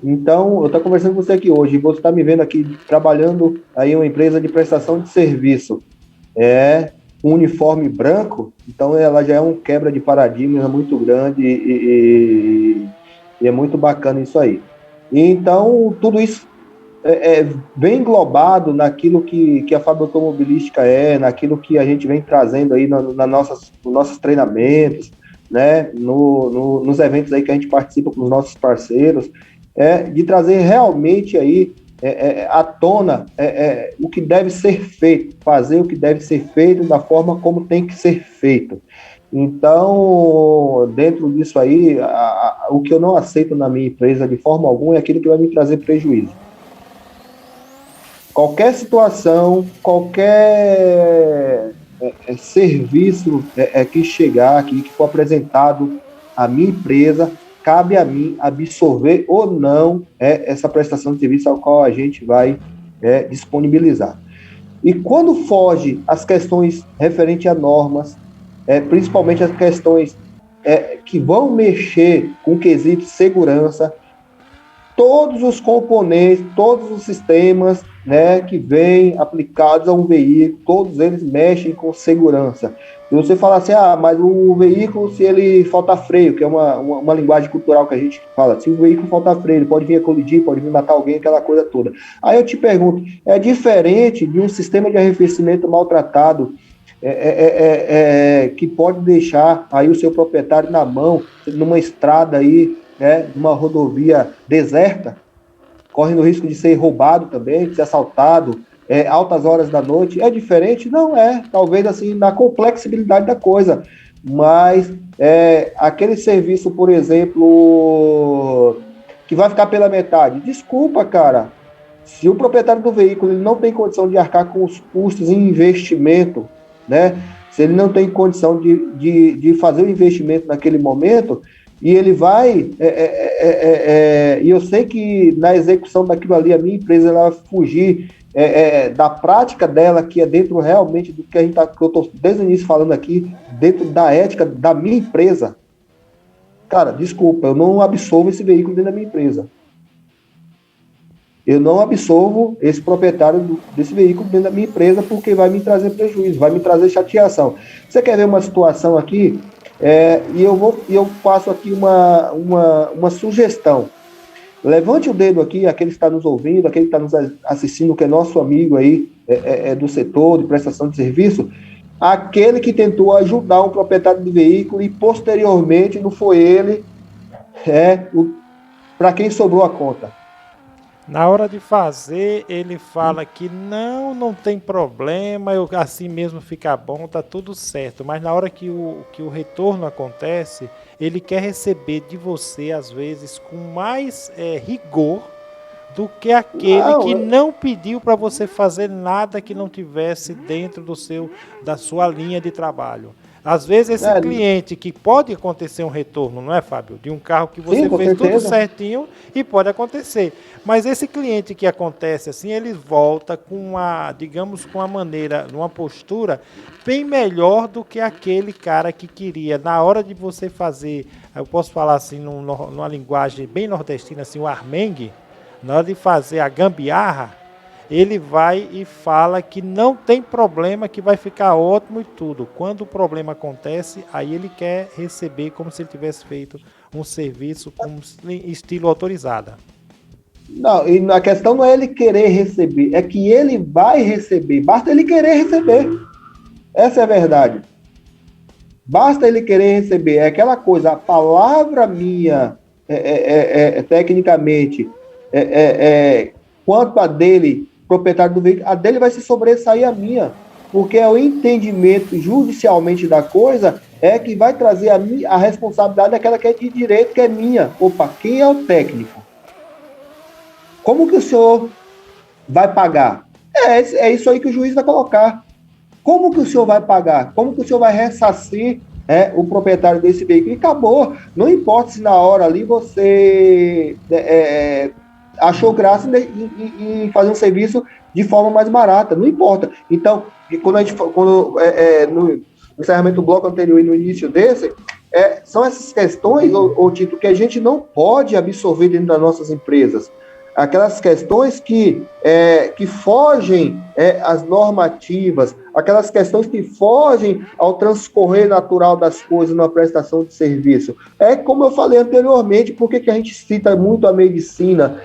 Então, eu estou conversando com você aqui hoje, e você está me vendo aqui trabalhando aí em uma empresa de prestação de serviço, um uniforme branco, então ela já é um quebra de paradigma muito grande e é muito bacana isso aí. Então, tudo isso é bem englobado naquilo que a Fábio Automobilística naquilo que a gente vem trazendo aí nos nossos treinamentos, né, nos eventos aí que a gente participa com os nossos parceiros, de trazer realmente aí à tona o que deve ser feito, fazer o que deve ser feito da forma como tem que ser feito. Então, dentro disso aí, o que eu não aceito na minha empresa de forma alguma é aquilo que vai me trazer prejuízo. Qualquer situação, qualquer serviço que chegar aqui, que for apresentado à minha empresa, cabe a mim absorver ou não essa prestação de serviço ao qual a gente vai disponibilizar. E quando foge as questões referentes a normas, principalmente as questões que vão mexer com o quesito segurança, todos os componentes, todos os sistemas, né, que vêm aplicados a um veículo, todos eles mexem com segurança. E você fala assim, mas o veículo, se ele faltar freio, que é uma linguagem cultural que a gente fala, se o veículo faltar freio, ele pode vir a colidir, pode vir matar alguém, aquela coisa toda. Aí eu te pergunto, é diferente de um sistema de arrefecimento maltratado, que pode deixar aí o seu proprietário na mão, numa estrada aí, numa rodovia deserta, corre no risco de ser roubado também, de ser assaltado, altas horas da noite. É diferente? Não é, talvez assim, na complexibilidade da coisa, mas aquele serviço, por exemplo, que vai ficar pela metade, desculpa, cara, se o proprietário do veículo ele não tem condição de arcar com os custos em investimento, né, se ele não tem condição de fazer o investimento naquele momento, e ele vai, e eu sei que na execução daquilo ali, a minha empresa ela vai fugir da prática dela, que é dentro realmente do que que eu estou desde o início falando aqui, dentro da ética da minha empresa. Cara, desculpa, eu não absolvo esse veículo dentro da minha empresa. Eu não absolvo esse proprietário desse veículo dentro da minha empresa, porque vai me trazer prejuízo, vai me trazer chateação. Você quer ver uma situação aqui? E eu faço aqui uma sugestão. Levante o dedo aqui, aquele que está nos ouvindo, aquele que está nos assistindo, que é nosso amigo aí, do setor de prestação de serviço, aquele que tentou ajudar um proprietário de veículo e posteriormente não foi ele, para quem sobrou a conta. Na hora de fazer, ele fala que não tem problema, assim mesmo fica bom, tá tudo certo. Mas na hora que o retorno acontece, ele quer receber de você, às vezes, com mais rigor do que aquele que não pediu para você fazer nada que não tivesse dentro da sua linha de trabalho. Às vezes esse cliente que pode acontecer um retorno, não é, Fábio? De um carro que você fez tudo certinho e pode acontecer. Mas esse cliente que acontece assim, ele volta com uma, digamos, com uma maneira, uma postura bem melhor do que aquele cara que queria, na hora de você fazer, eu posso falar assim, numa linguagem bem nordestina, assim, o armengue, na hora de fazer a gambiarra, ele vai e fala que não tem problema, que vai ficar ótimo e tudo. Quando o problema acontece, aí ele quer receber como se ele tivesse feito um serviço com estilo autorizado. Não, e a questão não é ele querer receber, é que ele vai receber. Basta ele querer receber. Essa é a verdade. Basta ele querer receber. É aquela coisa, a palavra minha, tecnicamente, quanto a dele, proprietário do veículo, a dele vai se sobressair a minha, porque é o entendimento judicialmente da coisa é que vai trazer a responsabilidade daquela que é de direito, que é minha. Opa, quem é o técnico? Como que o senhor vai pagar? É isso aí que o juiz vai colocar. Como que o senhor vai pagar? Como que o senhor vai ressarcir o proprietário desse veículo? E acabou. Não importa se na hora ali você achou graça em fazer um serviço de forma mais barata, não importa. Então, no encerramento do bloco anterior e no início desse, são essas questões, Tito, que a gente não pode absorver dentro das nossas empresas. Aquelas questões que fogem às normativas, aquelas questões que fogem ao transcorrer natural das coisas na prestação de serviço. Como eu falei anteriormente, por que a gente cita muito a medicina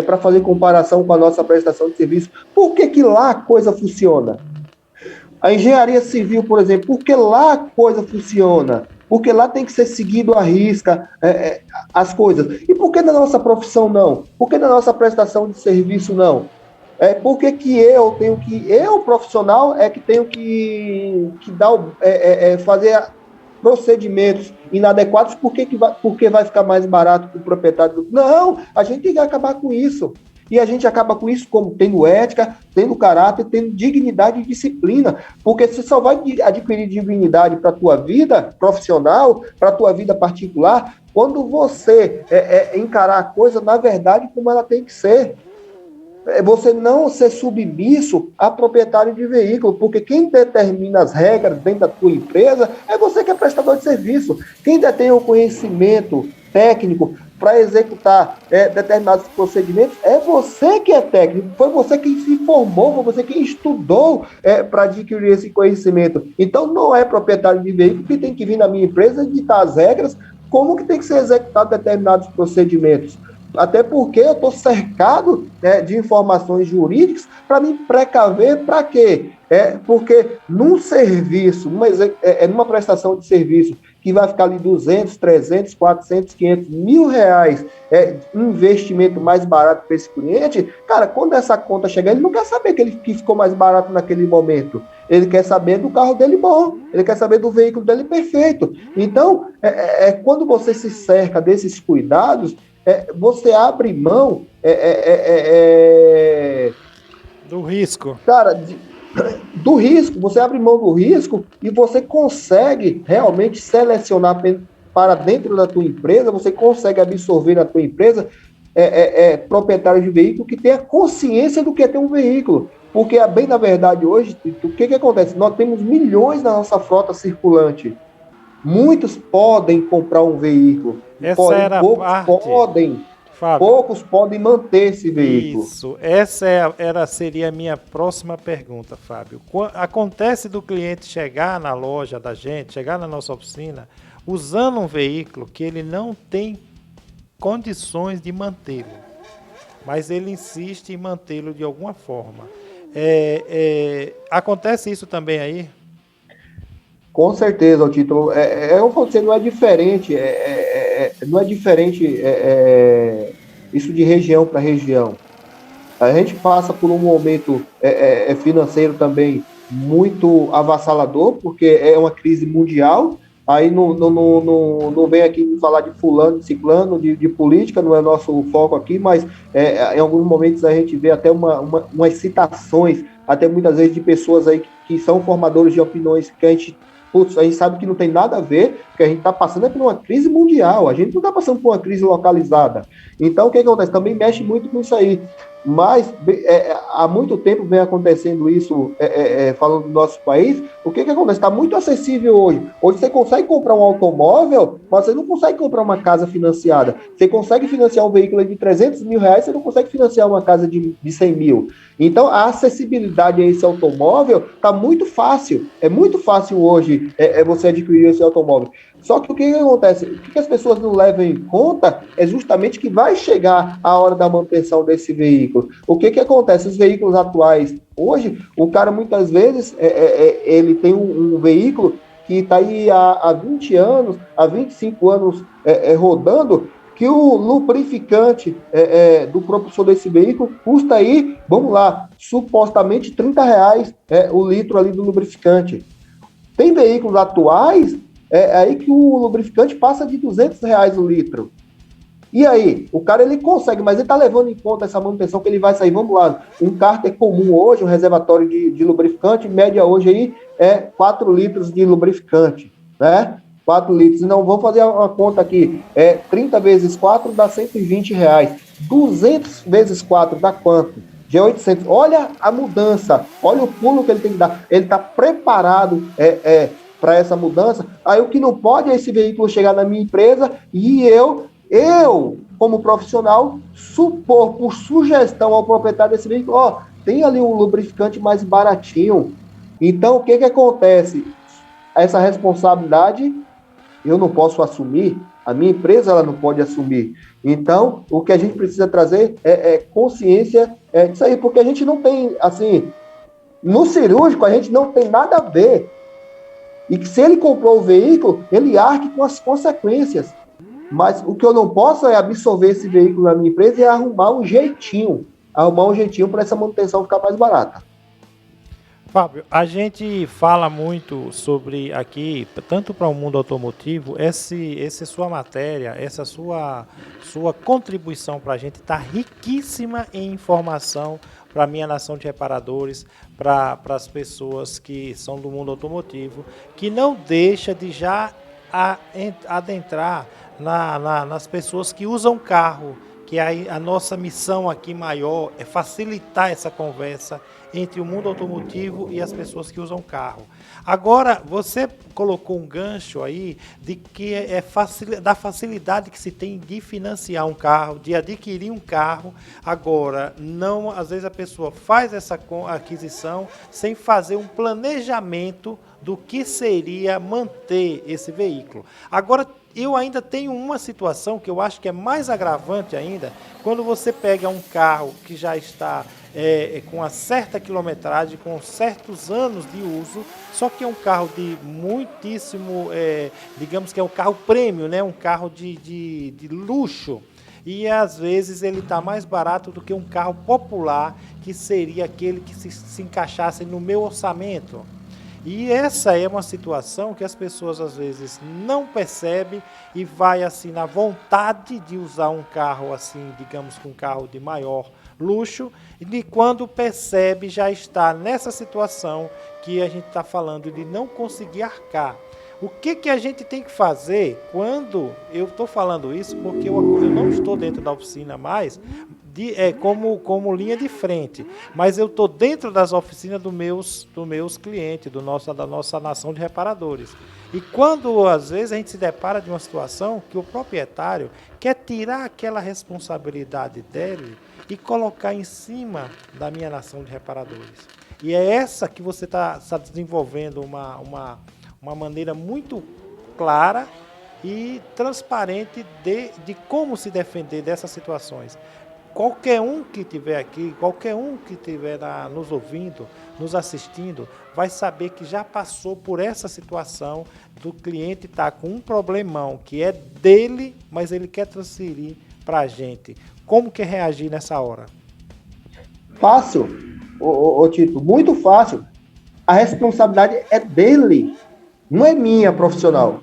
para fazer comparação com a nossa prestação de serviço? Por que lá a coisa funciona? A engenharia civil, por exemplo, por que lá a coisa funciona? Porque lá tem que ser seguido à risca as coisas. E por que na nossa profissão não? Por que na nossa prestação de serviço não? Por que eu, profissional, que tenho que fazer procedimentos inadequados? Porque vai ficar mais barato para o proprietário? Não, a gente tem que acabar com isso. E a gente acaba com isso como tendo ética, tendo caráter, tendo dignidade e disciplina. Porque você só vai adquirir dignidade para a tua vida profissional, para a tua vida particular, quando você encarar a coisa, na verdade, como ela tem que ser. Você não ser submisso a proprietário de veículo, porque quem determina as regras dentro da tua empresa é você que é prestador de serviço. Quem detém o conhecimento técnico para executar determinados procedimentos é você que é técnico, foi você quem se formou, foi você quem estudou para adquirir esse conhecimento. Então não é proprietário de veículo que tem que vir na minha empresa e ditar as regras como que tem que ser executado determinados procedimentos. Até porque eu estou cercado de informações jurídicas para me precaver para quê? Porque num serviço, numa prestação de serviço que vai ficar ali 200, 300, 400, 500 mil reais, investimento mais barato para esse cliente, cara, quando essa conta chegar, ele não quer saber que ficou mais barato naquele momento. Ele quer saber do carro dele bom, ele quer saber do veículo dele perfeito. Então, quando você se cerca desses cuidados, você abre mão do risco. Cara, do risco, você abre mão do risco e você consegue realmente selecionar para dentro da tua empresa, você consegue absorver na tua empresa proprietários de veículo que tenha consciência do que é ter um veículo. Porque, bem na verdade, hoje, o que acontece? Nós temos milhões na nossa frota circulante. Muitos podem comprar um veículo. Poucos podem manter esse veículo. Isso, seria a minha próxima pergunta, Fábio. Acontece do cliente chegar na loja da gente, chegar na nossa oficina, usando um veículo que ele não tem condições de mantê-lo, mas ele insiste em mantê-lo de alguma forma. Acontece isso também aí? Com certeza, Tito. Não é diferente. Não é diferente isso de região para região. A gente passa por um momento financeiro também muito avassalador, porque é uma crise mundial. Aí não vem aqui falar de fulano, de ciclano, de política, não é nosso foco aqui, mas em alguns momentos a gente vê até umas citações, até muitas vezes de pessoas aí que são formadores de opiniões, que a gente Putz, a gente sabe que não tem nada a ver, porque a gente está passando por uma crise mundial, a gente não está passando por uma crise localizada. Então, o que acontece? Também mexe muito com isso aí. Mas há muito tempo vem acontecendo isso, falando do nosso país. O que acontece? Está muito acessível hoje. Hoje você consegue comprar um automóvel, mas você não consegue comprar uma casa financiada. Você consegue financiar um veículo de 300 mil reais, você não consegue financiar uma casa de 100 mil. Então, a acessibilidade a esse automóvel está muito fácil. É muito fácil hoje você adquirir esse automóvel. Só que o que acontece? O que as pessoas não levam em conta é justamente que vai chegar a hora da manutenção desse veículo. O que acontece? Os veículos atuais, hoje, o cara muitas vezes, ele tem um veículo que está aí há 20 anos, há 25 anos rodando, que o lubrificante do propulsor desse veículo custa aí, vamos lá, supostamente R$30 o litro ali do lubrificante. Tem veículos atuais aí que o lubrificante passa de R$200 o litro. E aí, o cara ele consegue, mas ele está levando em conta essa manutenção que ele vai sair. Vamos lá, um cárter comum hoje, um reservatório de lubrificante, média hoje aí é 4 litros de lubrificante, né? 4 litros. Não, vamos fazer uma conta aqui. 30 vezes 4 dá R$120. 200 vezes 4 dá quanto? De 800. Olha a mudança, olha o pulo que ele tem que dar. Ele está preparado para essa mudança. Aí o que não pode é esse veículo chegar na minha empresa e eu, como profissional, supor por sugestão ao proprietário desse veículo, tem ali um lubrificante mais baratinho. Então, o que acontece? Essa responsabilidade eu não posso assumir, a minha empresa ela não pode assumir. Então, o que a gente precisa trazer é consciência disso aí, porque a gente não tem, assim, no cirúrgico a gente não tem nada a ver. E que se ele comprou o veículo, ele arque com as consequências. Mas o que eu não posso é absorver esse veículo na minha empresa e arrumar um jeitinho para essa manutenção ficar mais barata. Fábio, a gente fala muito sobre aqui, tanto para o mundo automotivo, essa sua matéria, essa sua contribuição para a gente está riquíssima em informação para a minha nação de reparadores, para as pessoas que são do mundo automotivo, que não deixa de já adentrar nas pessoas que usam carro, que a nossa missão aqui maior é facilitar essa conversa entre o mundo automotivo e as pessoas que usam carro. Agora, você colocou um gancho aí de que da facilidade que se tem de financiar um carro, de adquirir um carro. Agora, não, às vezes a pessoa faz essa aquisição sem fazer um planejamento do que seria manter esse veículo. Agora, eu ainda tenho uma situação que eu acho que é mais agravante ainda, quando você pega um carro que já está com uma certa quilometragem, com certos anos de uso, só que é um carro de muitíssimo, digamos que é um carro premium, né? Um carro de luxo, e às vezes ele está mais barato do que um carro popular, que seria aquele que se encaixasse no meu orçamento. E essa é uma situação que as pessoas às vezes não percebem e vai assim na vontade de usar um carro assim, digamos que um carro de maior luxo, e quando percebe já está nessa situação que a gente está falando de não conseguir arcar. O que a gente tem que fazer quando eu estou falando isso? Porque eu não estou dentro da oficina mais, como linha de frente, mas eu estou dentro das oficinas dos meus clientes, da nossa nação de reparadores. E quando às vezes a gente se depara de uma situação que o proprietário quer tirar aquela responsabilidade dele e colocar em cima da minha nação de reparadores. E é essa que você está desenvolvendo uma maneira muito clara e transparente de como se defender dessas situações. Qualquer um que estiver aqui, qualquer um que estiver nos ouvindo, nos assistindo, vai saber que já passou por essa situação do cliente estar com um problemão que é dele, mas ele quer transferir para a gente. Como que é reagir nessa hora? Fácil, ô Tito, muito fácil. A responsabilidade é dele, não é minha, profissional.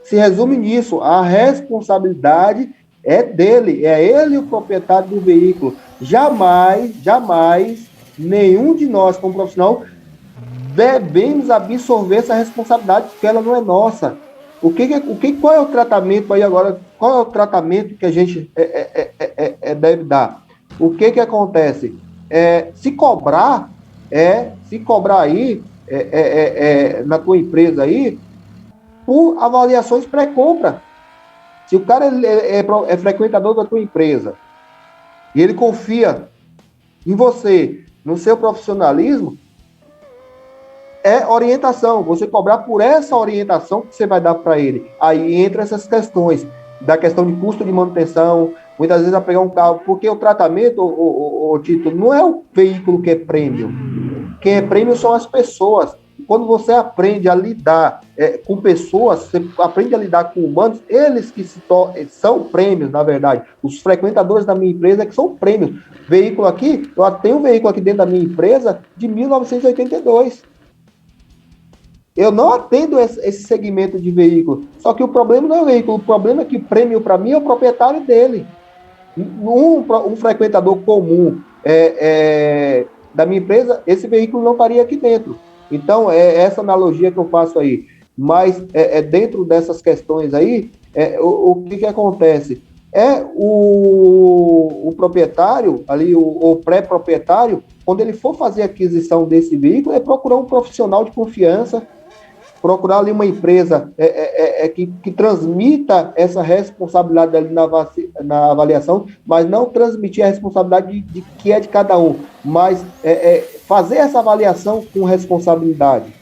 Se resume nisso, a responsabilidade é dele, é ele o proprietário do veículo. Jamais, nenhum de nós, como profissional, devemos absorver essa responsabilidade, porque ela não é nossa. Qual é o tratamento aí agora? Qual é o tratamento que a gente deve dar? O que acontece? Se cobrar aí na tua empresa aí por avaliações pré-compra. Se o cara é frequentador da tua empresa e ele confia em você, no seu profissionalismo, é orientação, você cobrar por essa orientação que você vai dar para ele. Aí entra essas questões, da questão de custo de manutenção, muitas vezes vai pegar um carro, porque o tratamento, o Tito, não é o veículo que é prêmio. Quem é prêmio são as pessoas. Quando você aprende a lidar com pessoas, você aprende a lidar com humanos, eles que são prêmios, na verdade. Os frequentadores da minha empresa que são prêmios. Veículo aqui, eu tenho um veículo aqui dentro da minha empresa de 1982. Eu não atendo esse segmento de veículo. Só que o problema não é o veículo, o problema é que o prêmio para mim é o proprietário dele. Um frequentador comum da minha empresa, esse veículo não estaria aqui dentro. Então, é essa analogia que eu faço aí. Mas, dentro dessas questões aí, o que acontece? O proprietário, ali, o pré-proprietário, quando ele for fazer a aquisição desse veículo, é procurar um profissional de confiança, procurar ali uma empresa que transmita essa responsabilidade ali na avaliação, mas não transmitir a responsabilidade que é de cada um, mas fazer essa avaliação com responsabilidade,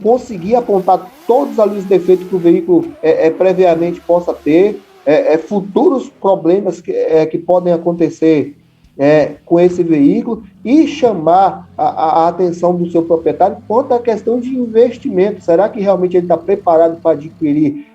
conseguir apontar todos ali os defeitos que o veículo previamente possa ter, futuros problemas que podem acontecer com esse veículo e chamar a atenção do seu proprietário quanto à questão de investimento. Será que realmente ele está preparado para adquirir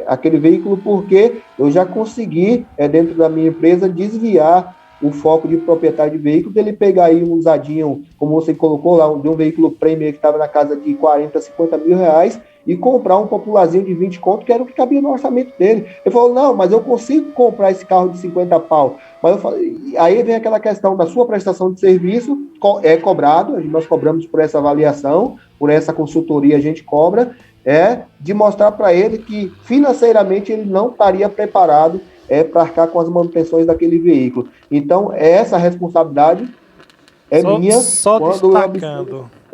aquele veículo? Porque eu já consegui, dentro da minha empresa, desviar o foco de proprietário de veículo, dele pegar aí um usadinho, como você colocou lá, de um veículo prêmio que estava na casa de 40, 50 mil reais, e comprar um popularzinho de 20 conto, que era o que cabia no orçamento dele. Ele falou, não, mas eu consigo comprar esse carro de 50 pau. Mas eu falei, aí vem aquela questão da sua prestação de serviço, cobrado, nós cobramos por essa avaliação, por essa consultoria a gente cobra, de mostrar para ele que financeiramente ele não estaria preparado para arcar com as manutenções daquele veículo. Então, essa responsabilidade minha.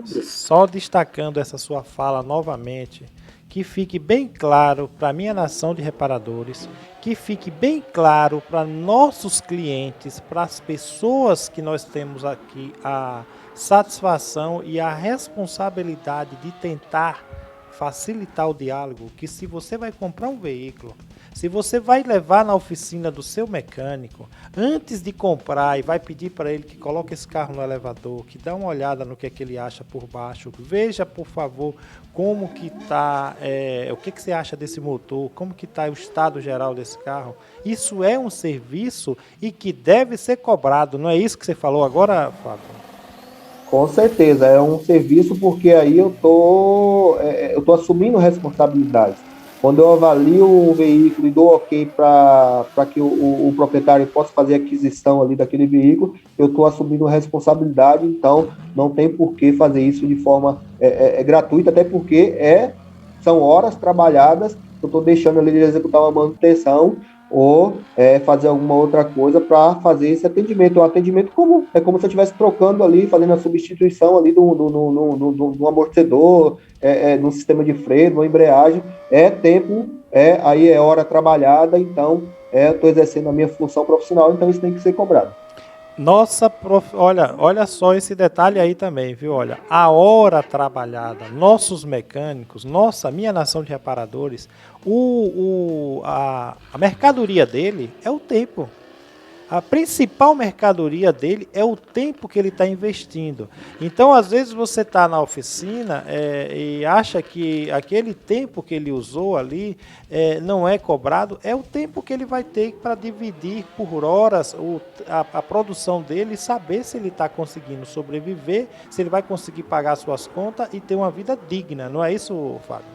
Só destacando essa sua fala novamente, que fique bem claro para a minha nação de reparadores, que fique bem claro para nossos clientes, para as pessoas que nós temos aqui, a satisfação e a responsabilidade de tentar facilitar o diálogo, que se você vai comprar um veículo, se você vai levar na oficina do seu mecânico, antes de comprar e vai pedir para ele que coloque esse carro no elevador, que dá uma olhada no que é que ele acha por baixo, veja por favor como que está, o que você acha desse motor, como que está o estado geral desse carro. Isso é um serviço e que deve ser cobrado, não é isso que você falou agora, Fábio? Com certeza, é um serviço porque aí eu tô assumindo responsabilidades. Quando eu avalio o veículo e dou ok para que o proprietário possa fazer a aquisição ali daquele veículo, eu estou assumindo responsabilidade, então não tem por que fazer isso de forma gratuita, até porque são horas trabalhadas que eu estou deixando ali de executar uma manutenção ou fazer alguma outra coisa para fazer esse atendimento. Um atendimento como se eu estivesse trocando ali, fazendo a substituição ali do amortecedor, no sistema de freio, numa embreagem. Tempo, aí é hora trabalhada, então estou exercendo a minha função profissional, então isso tem que ser cobrado. Olha só esse detalhe aí também, viu? Olha, a hora trabalhada, nossos mecânicos, minha nação de reparadores, a mercadoria dele é o tempo. A principal mercadoria dele é o tempo que ele está investindo. Então, às vezes, você está na oficina e acha que aquele tempo que ele usou ali não é cobrado, é o tempo que ele vai ter para dividir por horas a produção dele e saber se ele está conseguindo sobreviver, se ele vai conseguir pagar suas contas e ter uma vida digna. Não é isso, Fábio?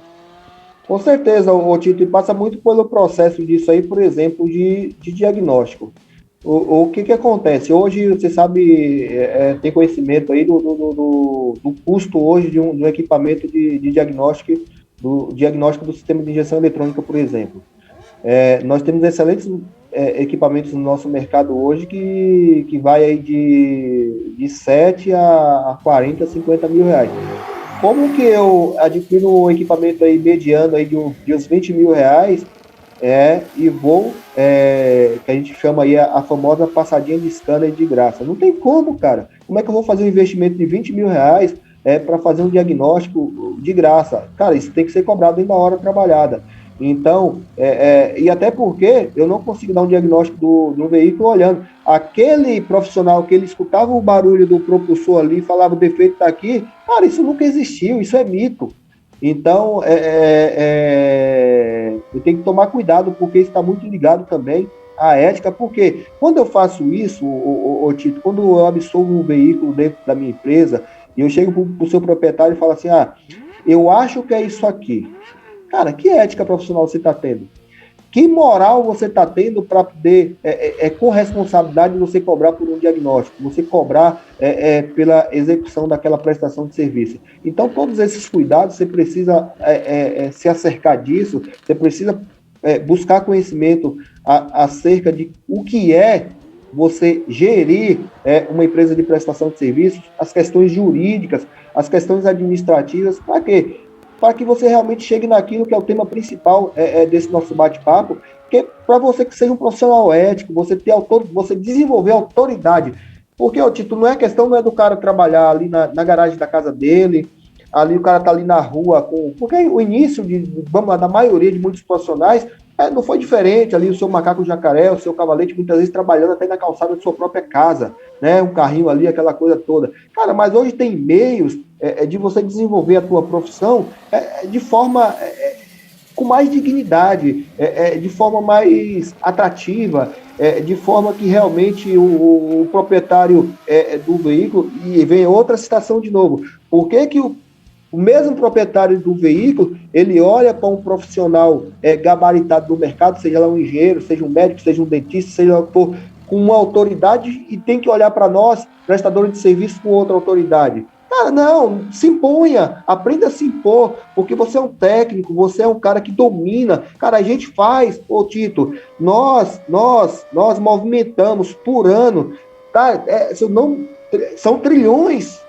Com certeza, Tito, e passa muito pelo processo disso aí, por exemplo, de diagnóstico. O que acontece? Hoje, você sabe, tem conhecimento aí do custo hoje de um equipamento de diagnóstico do sistema de injeção eletrônica, por exemplo. Nós temos excelentes equipamentos no nosso mercado hoje que vai aí de 7 a 40, 50 mil reais. Como que eu adquiro um equipamento aí mediano aí de uns 20 mil reais e vou, que a gente chama aí a famosa passadinha de scanner de graça? Não tem como, cara. Como é que eu vou fazer um investimento de 20 mil reais para fazer um diagnóstico de graça? Cara, isso tem que ser cobrado dentro da hora trabalhada. Então, e até porque eu não consigo dar um diagnóstico do veículo olhando. Aquele profissional que ele escutava o barulho do propulsor ali, falava o defeito está aqui, cara, isso nunca existiu, isso é mito. Então, eu tenho que tomar cuidado, porque isso está muito ligado também à ética, porque quando eu faço isso, Tito, quando eu absolvo um veículo dentro da minha empresa, e eu chego para o seu proprietário e falo assim, eu acho que é isso aqui. Cara, que ética profissional você está tendo? Que moral você está tendo para poder, com responsabilidade, você cobrar por um diagnóstico, você cobrar pela execução daquela prestação de serviço? Então, todos esses cuidados, você precisa se acercar disso, você precisa buscar conhecimento acerca de o que é você gerir uma empresa de prestação de serviços, as questões jurídicas, as questões administrativas, para quê? Para que você realmente chegue naquilo que é o tema principal desse nosso bate-papo, que é para você que seja um profissional ético, você desenvolver autoridade. Porque, Tito, não é do cara trabalhar ali na garagem da casa dele, ali o cara tá ali na rua, porque o início da maioria de muitos profissionais não foi diferente, ali o seu macaco jacaré, o seu cavalete, muitas vezes trabalhando até na calçada de sua própria casa, né, um carrinho ali, aquela coisa toda. Cara, mas hoje tem meios de você desenvolver a tua profissão de forma com mais dignidade, de forma mais atrativa, de forma que realmente o proprietário do veículo, e vem outra citação de novo, por que o mesmo proprietário do veículo, ele olha para um profissional gabaritado do mercado, seja lá um engenheiro, seja um médico, seja um dentista, seja lá o que for, com uma autoridade, e tem que olhar para nós, prestadores de serviço, com outra autoridade? Cara, não, se imponha, aprenda a se impor, porque você é um técnico, você é um cara que domina. Cara, a gente faz, Tito, nós movimentamos por ano, tá? São trilhões.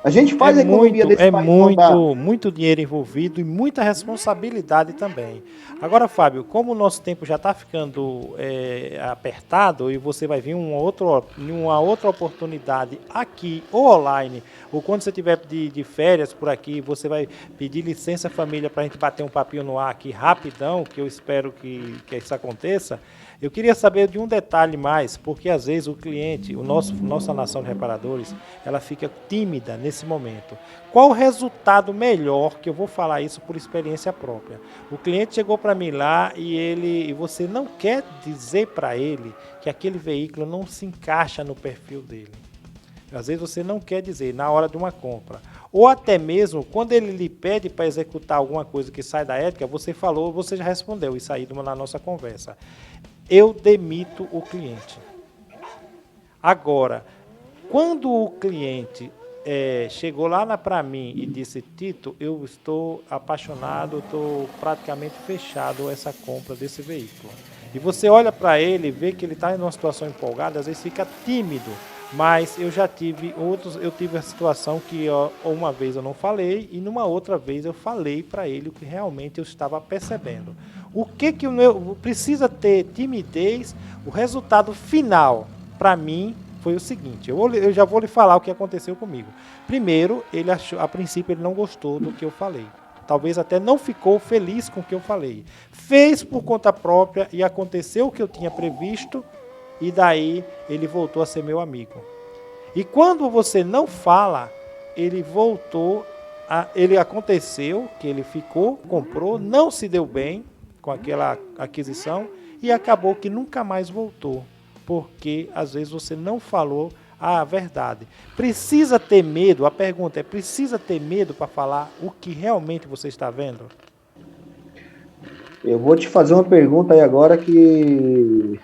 A gente faz a economia desse país rodar. Muito dinheiro envolvido e muita responsabilidade também. Agora, Fábio, como o nosso tempo já está ficando apertado e você vai vir uma outra oportunidade aqui ou online, ou quando você estiver de férias por aqui, você vai pedir licença, família, para a gente bater um papinho no ar aqui rapidão, que eu espero que isso aconteça. Eu queria saber de um detalhe mais, porque às vezes o cliente, nossa nação de reparadores, ela fica tímida nesse momento. Qual o resultado melhor, que eu vou falar isso por experiência própria? O cliente chegou para mim lá e você não quer dizer para ele que aquele veículo não se encaixa no perfil dele. Às vezes você não quer dizer na hora de uma compra. Ou até mesmo quando ele lhe pede para executar alguma coisa que sai da ética, você já respondeu isso aí na nossa conversa. Eu demito o cliente. Agora, quando o cliente chegou lá para mim e disse, Tito, eu estou apaixonado, estou praticamente fechado essa compra desse veículo. E você olha para ele e vê que ele está em uma situação empolgada, às vezes fica tímido. Mas eu já tive a situação que uma vez eu não falei e numa outra vez eu falei para ele o que realmente eu estava percebendo. O que precisa ter timidez? O resultado final, para mim, foi o seguinte. Eu já vou lhe falar o que aconteceu comigo. Primeiro, a princípio ele não gostou do que eu falei. Talvez até não ficou feliz com o que eu falei. Fez por conta própria e aconteceu o que eu tinha previsto. E daí ele voltou a ser meu amigo. E quando você não fala, ele aconteceu que ele comprou, não se deu bem com aquela aquisição e acabou que nunca mais voltou. Porque às vezes você não falou a verdade. Precisa ter medo, a pergunta é, precisa ter medo para falar o que realmente você está vendo? Eu vou te fazer uma pergunta aí agora que...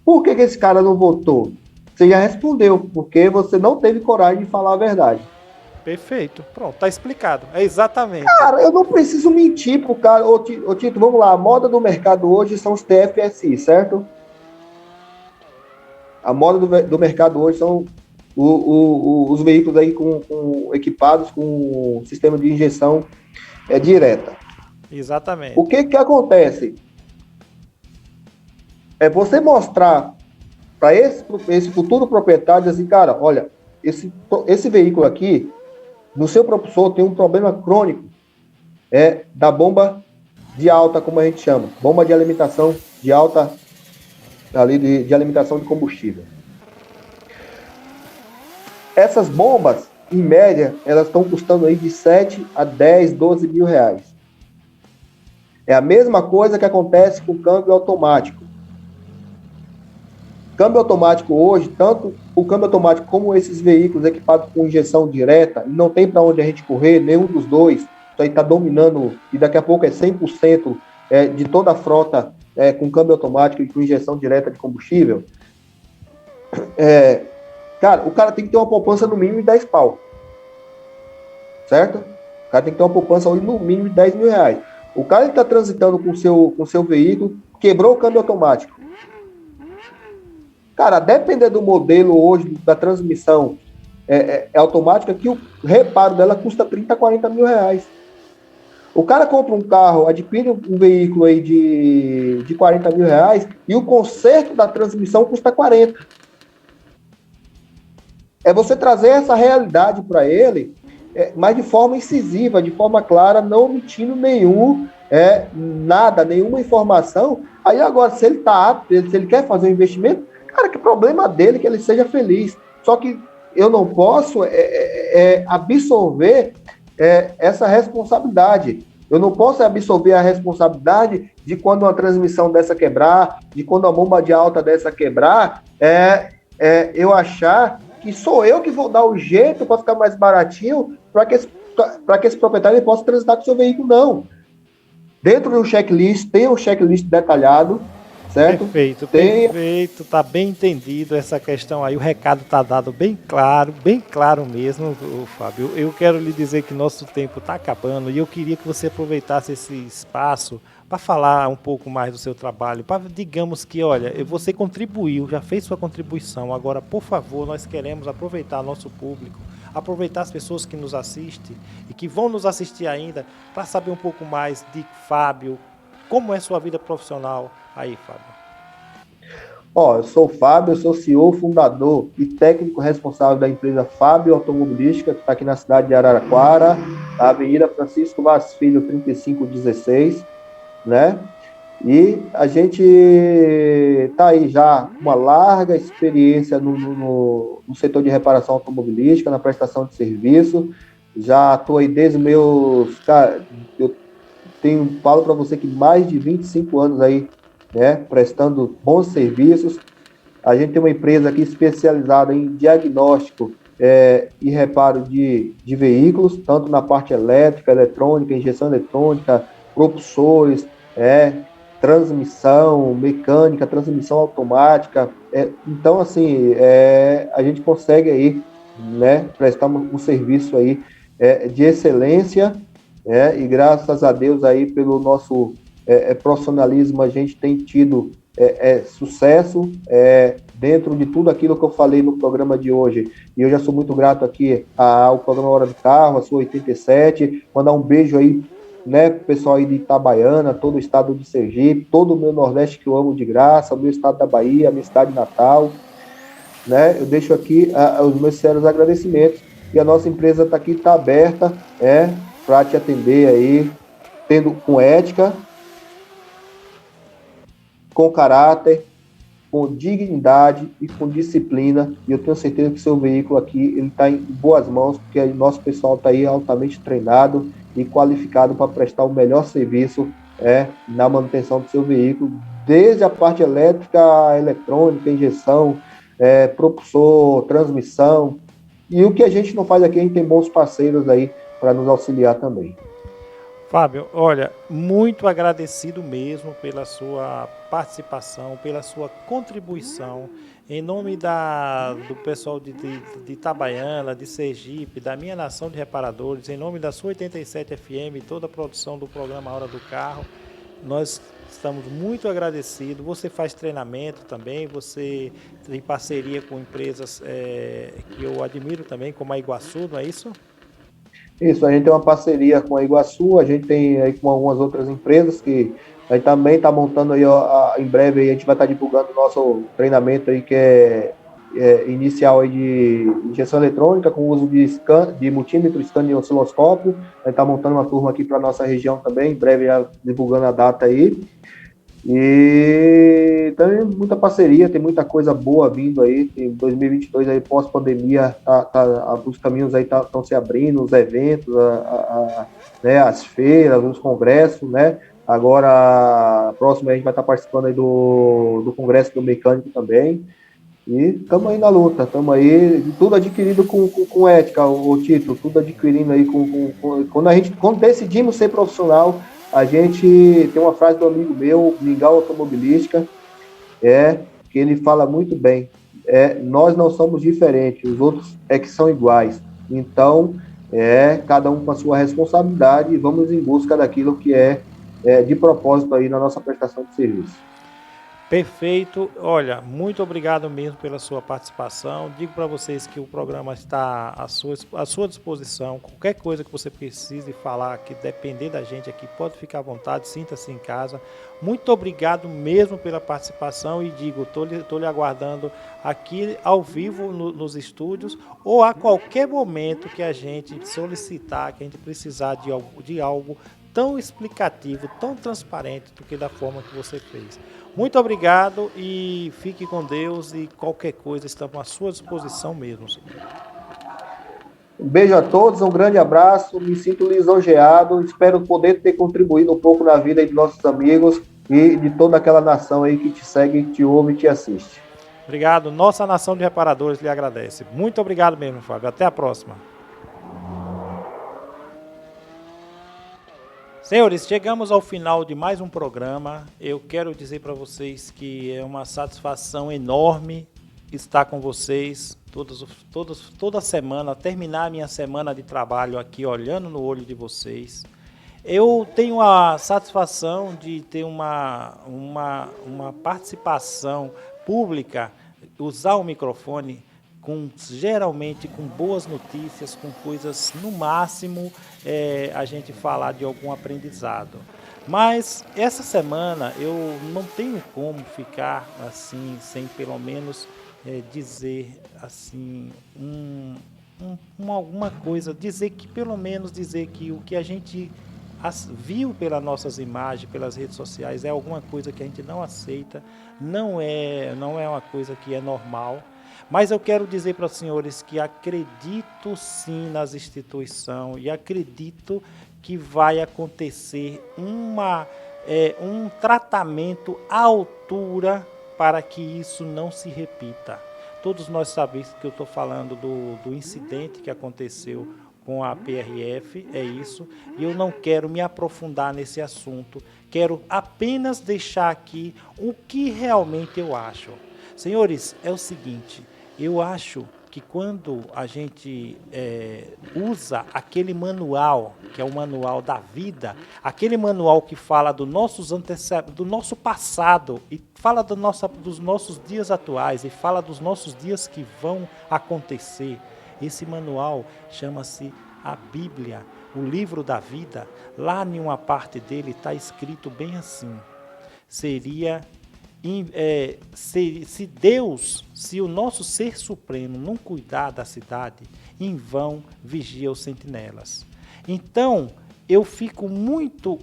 Por que esse cara não votou? Você já respondeu, porque você não teve coragem de falar a verdade. Perfeito. Pronto, tá explicado. É exatamente. Cara, eu não preciso mentir pro cara. Ô Tito, vamos lá. A moda do mercado hoje são os TFSI, certo? A moda do mercado hoje são os veículos aí equipados com sistema de injeção direta. Exatamente. O que acontece? É você mostrar para esse futuro proprietário assim, cara, olha, esse veículo aqui, no seu propulsor tem um problema crônico, da bomba de alta, como a gente chama, bomba de alimentação de alta, ali de alimentação de combustível. Essas bombas, em média, elas estão custando aí de 7 a 10, 12 mil reais. É a mesma coisa que acontece com o câmbio automático. Câmbio automático hoje, tanto o câmbio automático como esses veículos equipados com injeção direta, não tem para onde a gente correr, nenhum dos dois. Isso aí está dominando, e daqui a pouco é 100% de toda a frota com câmbio automático e com injeção direta de combustível. Cara, o cara tem que ter uma poupança no mínimo de 10 pau. Certo? O cara tem que ter uma poupança hoje no mínimo de 10 mil reais. O cara está transitando com o seu veículo, quebrou o câmbio automático. Cara, dependendo do modelo hoje da transmissão automática, que o reparo dela custa 30, 40 mil reais. O cara compra um carro, adquire um veículo aí de 40 mil reais e o conserto da transmissão custa 40. É você trazer essa realidade para ele, mas de forma incisiva, de forma clara, não omitindo nenhuma informação. Aí agora, se ele está apto, se ele quer fazer um investimento, cara, que problema dele que ele seja feliz. Só que eu não posso absorver essa responsabilidade. Eu não posso absorver a responsabilidade de quando uma transmissão dessa quebrar, de quando uma bomba de alta dessa quebrar, eu achar que sou eu que vou dar o jeito para ficar mais baratinho para que esse proprietário possa transitar com o seu veículo, não. Dentro do checklist, tem um checklist detalhado, certo? Perfeito, tá bem entendido essa questão aí, o recado tá dado bem claro mesmo, Fábio. Eu quero lhe dizer que nosso tempo tá acabando e eu queria que você aproveitasse esse espaço para falar um pouco mais do seu trabalho, para digamos que, olha, você contribuiu, já fez sua contribuição, agora, por favor, nós queremos aproveitar nosso público, aproveitar as pessoas que nos assistem e que vão nos assistir ainda, para saber um pouco mais de Fábio, como é sua vida profissional aí, Fábio. Eu sou o Fábio, eu sou CEO, fundador e técnico responsável da empresa Fábio Automobilística, que está aqui na cidade de Araraquara, na Avenida Francisco Vaz Filho, 3516, né? E a gente está aí já com uma larga experiência no setor de reparação automobilística, na prestação de serviço. Já estou aí desde meus... Cara, falo para você que mais de 25 anos aí, né, prestando bons serviços. A gente tem uma empresa aqui especializada em diagnóstico e reparo de veículos, tanto na parte elétrica, eletrônica, injeção eletrônica, propulsores, transmissão mecânica, transmissão automática. Então, assim, a gente consegue aí, né, prestar um serviço aí de excelência, e graças a Deus aí pelo nosso profissionalismo a gente tem tido sucesso dentro de tudo aquilo que eu falei no programa de hoje. E eu já sou muito grato aqui ao programa Hora do Carro, a sua 87, mandar um beijo aí, né, pro pessoal aí de Itabaiana, todo o estado de Sergipe, todo o meu Nordeste que eu amo de graça, o meu estado da Bahia, a minha cidade natal, né? Eu deixo aqui os meus sérios agradecimentos e a nossa empresa está aqui, está aberta, para te atender aí, com ética, com caráter, com dignidade e com disciplina, e eu tenho certeza que o seu veículo aqui ele está em boas mãos, porque o nosso pessoal está aí altamente treinado e qualificado para prestar o melhor serviço na manutenção do seu veículo, desde a parte elétrica, eletrônica, injeção, propulsor, transmissão, e o que a gente não faz aqui, a gente tem bons parceiros aí para nos auxiliar também. Fábio, olha, muito agradecido mesmo pela sua participação, pela sua contribuição. Em nome do pessoal de Itabaiana, de Sergipe, da minha nação de reparadores, em nome da sua 87 FM, toda a produção do programa Hora do Carro, nós estamos muito agradecidos. Você faz treinamento também, você tem parceria com empresas que eu admiro também, como a Iguaçu, não é isso? Isso, a gente tem uma parceria com a Iguaçu, a gente tem aí com algumas outras empresas que a gente também está montando aí, ó, em breve aí a gente vai estar divulgando o nosso treinamento aí que é inicial aí de injeção eletrônica com uso de multímetro, scan e osciloscópio. A gente está montando uma turma aqui para a nossa região também, em breve já divulgando a data aí. E tem muita parceria, tem muita coisa boa vindo aí. Em 2022, aí, pós-pandemia, os caminhos aí estão se abrindo, os eventos, né, as feiras, os congressos, né? Agora, próximo a gente vai estar participando aí do Congresso do Mecânico também. E estamos aí na luta, estamos aí, tudo adquirido com ética, o título, tudo adquirindo aí quando decidimos ser profissional. A gente tem uma frase do amigo meu, Mingau Automobilística, que ele fala muito bem, nós não somos diferentes, os outros é que são iguais. Então, cada um com a sua responsabilidade e vamos em busca daquilo que é de propósito aí na nossa prestação de serviço. Perfeito. Olha, muito obrigado mesmo pela sua participação. Digo para vocês que o programa está à sua disposição. Qualquer coisa que você precise falar, que depender da gente aqui, pode ficar à vontade, sinta-se em casa. Muito obrigado mesmo pela participação e digo, estou lhe aguardando aqui ao vivo nos estúdios ou a qualquer momento que a gente solicitar, que a gente precisar de algo tão explicativo, tão transparente do que da forma que você fez. Muito obrigado e fique com Deus e qualquer coisa estamos à sua disposição mesmo. Um beijo a todos, um grande abraço, me sinto lisonjeado, espero poder ter contribuído um pouco na vida de nossos amigos e de toda aquela nação aí que te segue, te ouve e te assiste. Obrigado, nossa nação de reparadores lhe agradece. Muito obrigado mesmo, Fábio. Até a próxima. Senhores, chegamos ao final de mais um programa. Eu quero dizer para vocês que é uma satisfação enorme estar com vocês toda semana, terminar a minha semana de trabalho aqui, olhando no olho de vocês. Eu tenho a satisfação de ter uma participação pública, usar o microfone geralmente com boas notícias, com coisas, no máximo, a gente falar de algum aprendizado. Mas essa semana eu não tenho como ficar assim, sem pelo menos dizer assim, alguma coisa, dizer que o que a gente viu pelas nossas imagens, pelas redes sociais, é alguma coisa que a gente não aceita, não é uma coisa que é normal. Mas eu quero dizer para os senhores que acredito sim nas instituições e acredito que vai acontecer um tratamento à altura para que isso não se repita. Todos nós sabemos que eu estou falando do incidente que aconteceu com a PRF, é isso, e eu não quero me aprofundar nesse assunto, quero apenas deixar aqui o que realmente eu acho. Senhores, é o seguinte, eu acho que quando a gente usa aquele manual, que é o manual da vida, aquele manual que fala do nosso passado, e fala dos nossos dias atuais, e fala dos nossos dias que vão acontecer, esse manual chama-se a Bíblia, o livro da vida. Lá em uma parte dele está escrito bem assim, se o nosso Ser Supremo não cuidar da cidade, em vão vigia os sentinelas. Então, eu fico muito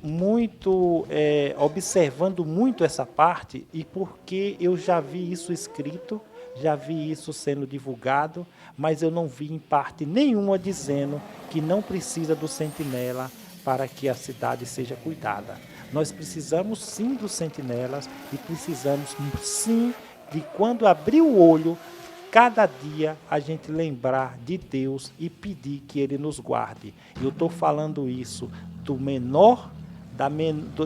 observando muito essa parte, e porque eu já vi isso escrito, já vi isso sendo divulgado, mas eu não vi em parte nenhuma dizendo que não precisa do sentinela para que a cidade seja cuidada. Nós precisamos sim dos sentinelas e precisamos sim de, quando abrir o olho, cada dia a gente lembrar de Deus e pedir que Ele nos guarde. Eu estou falando isso do menor,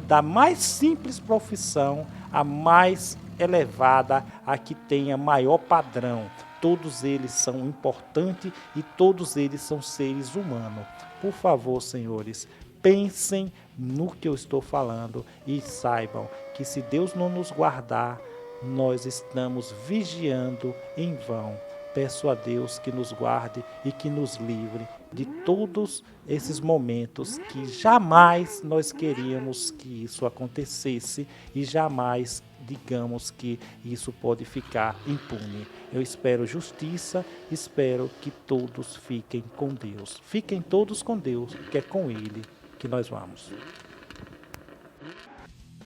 da mais simples profissão, a mais elevada, a que tenha maior padrão. Todos eles são importantes e todos eles são seres humanos. Por favor, senhores, pensem no que eu estou falando e saibam que se Deus não nos guardar, nós estamos vigiando em vão. Peço a Deus que nos guarde e que nos livre de todos esses momentos que jamais nós queríamos que isso acontecesse e jamais digamos que isso pode ficar impune. Eu espero justiça, espero que todos fiquem com Deus. Fiquem todos com Deus, que é com Ele que nós vamos.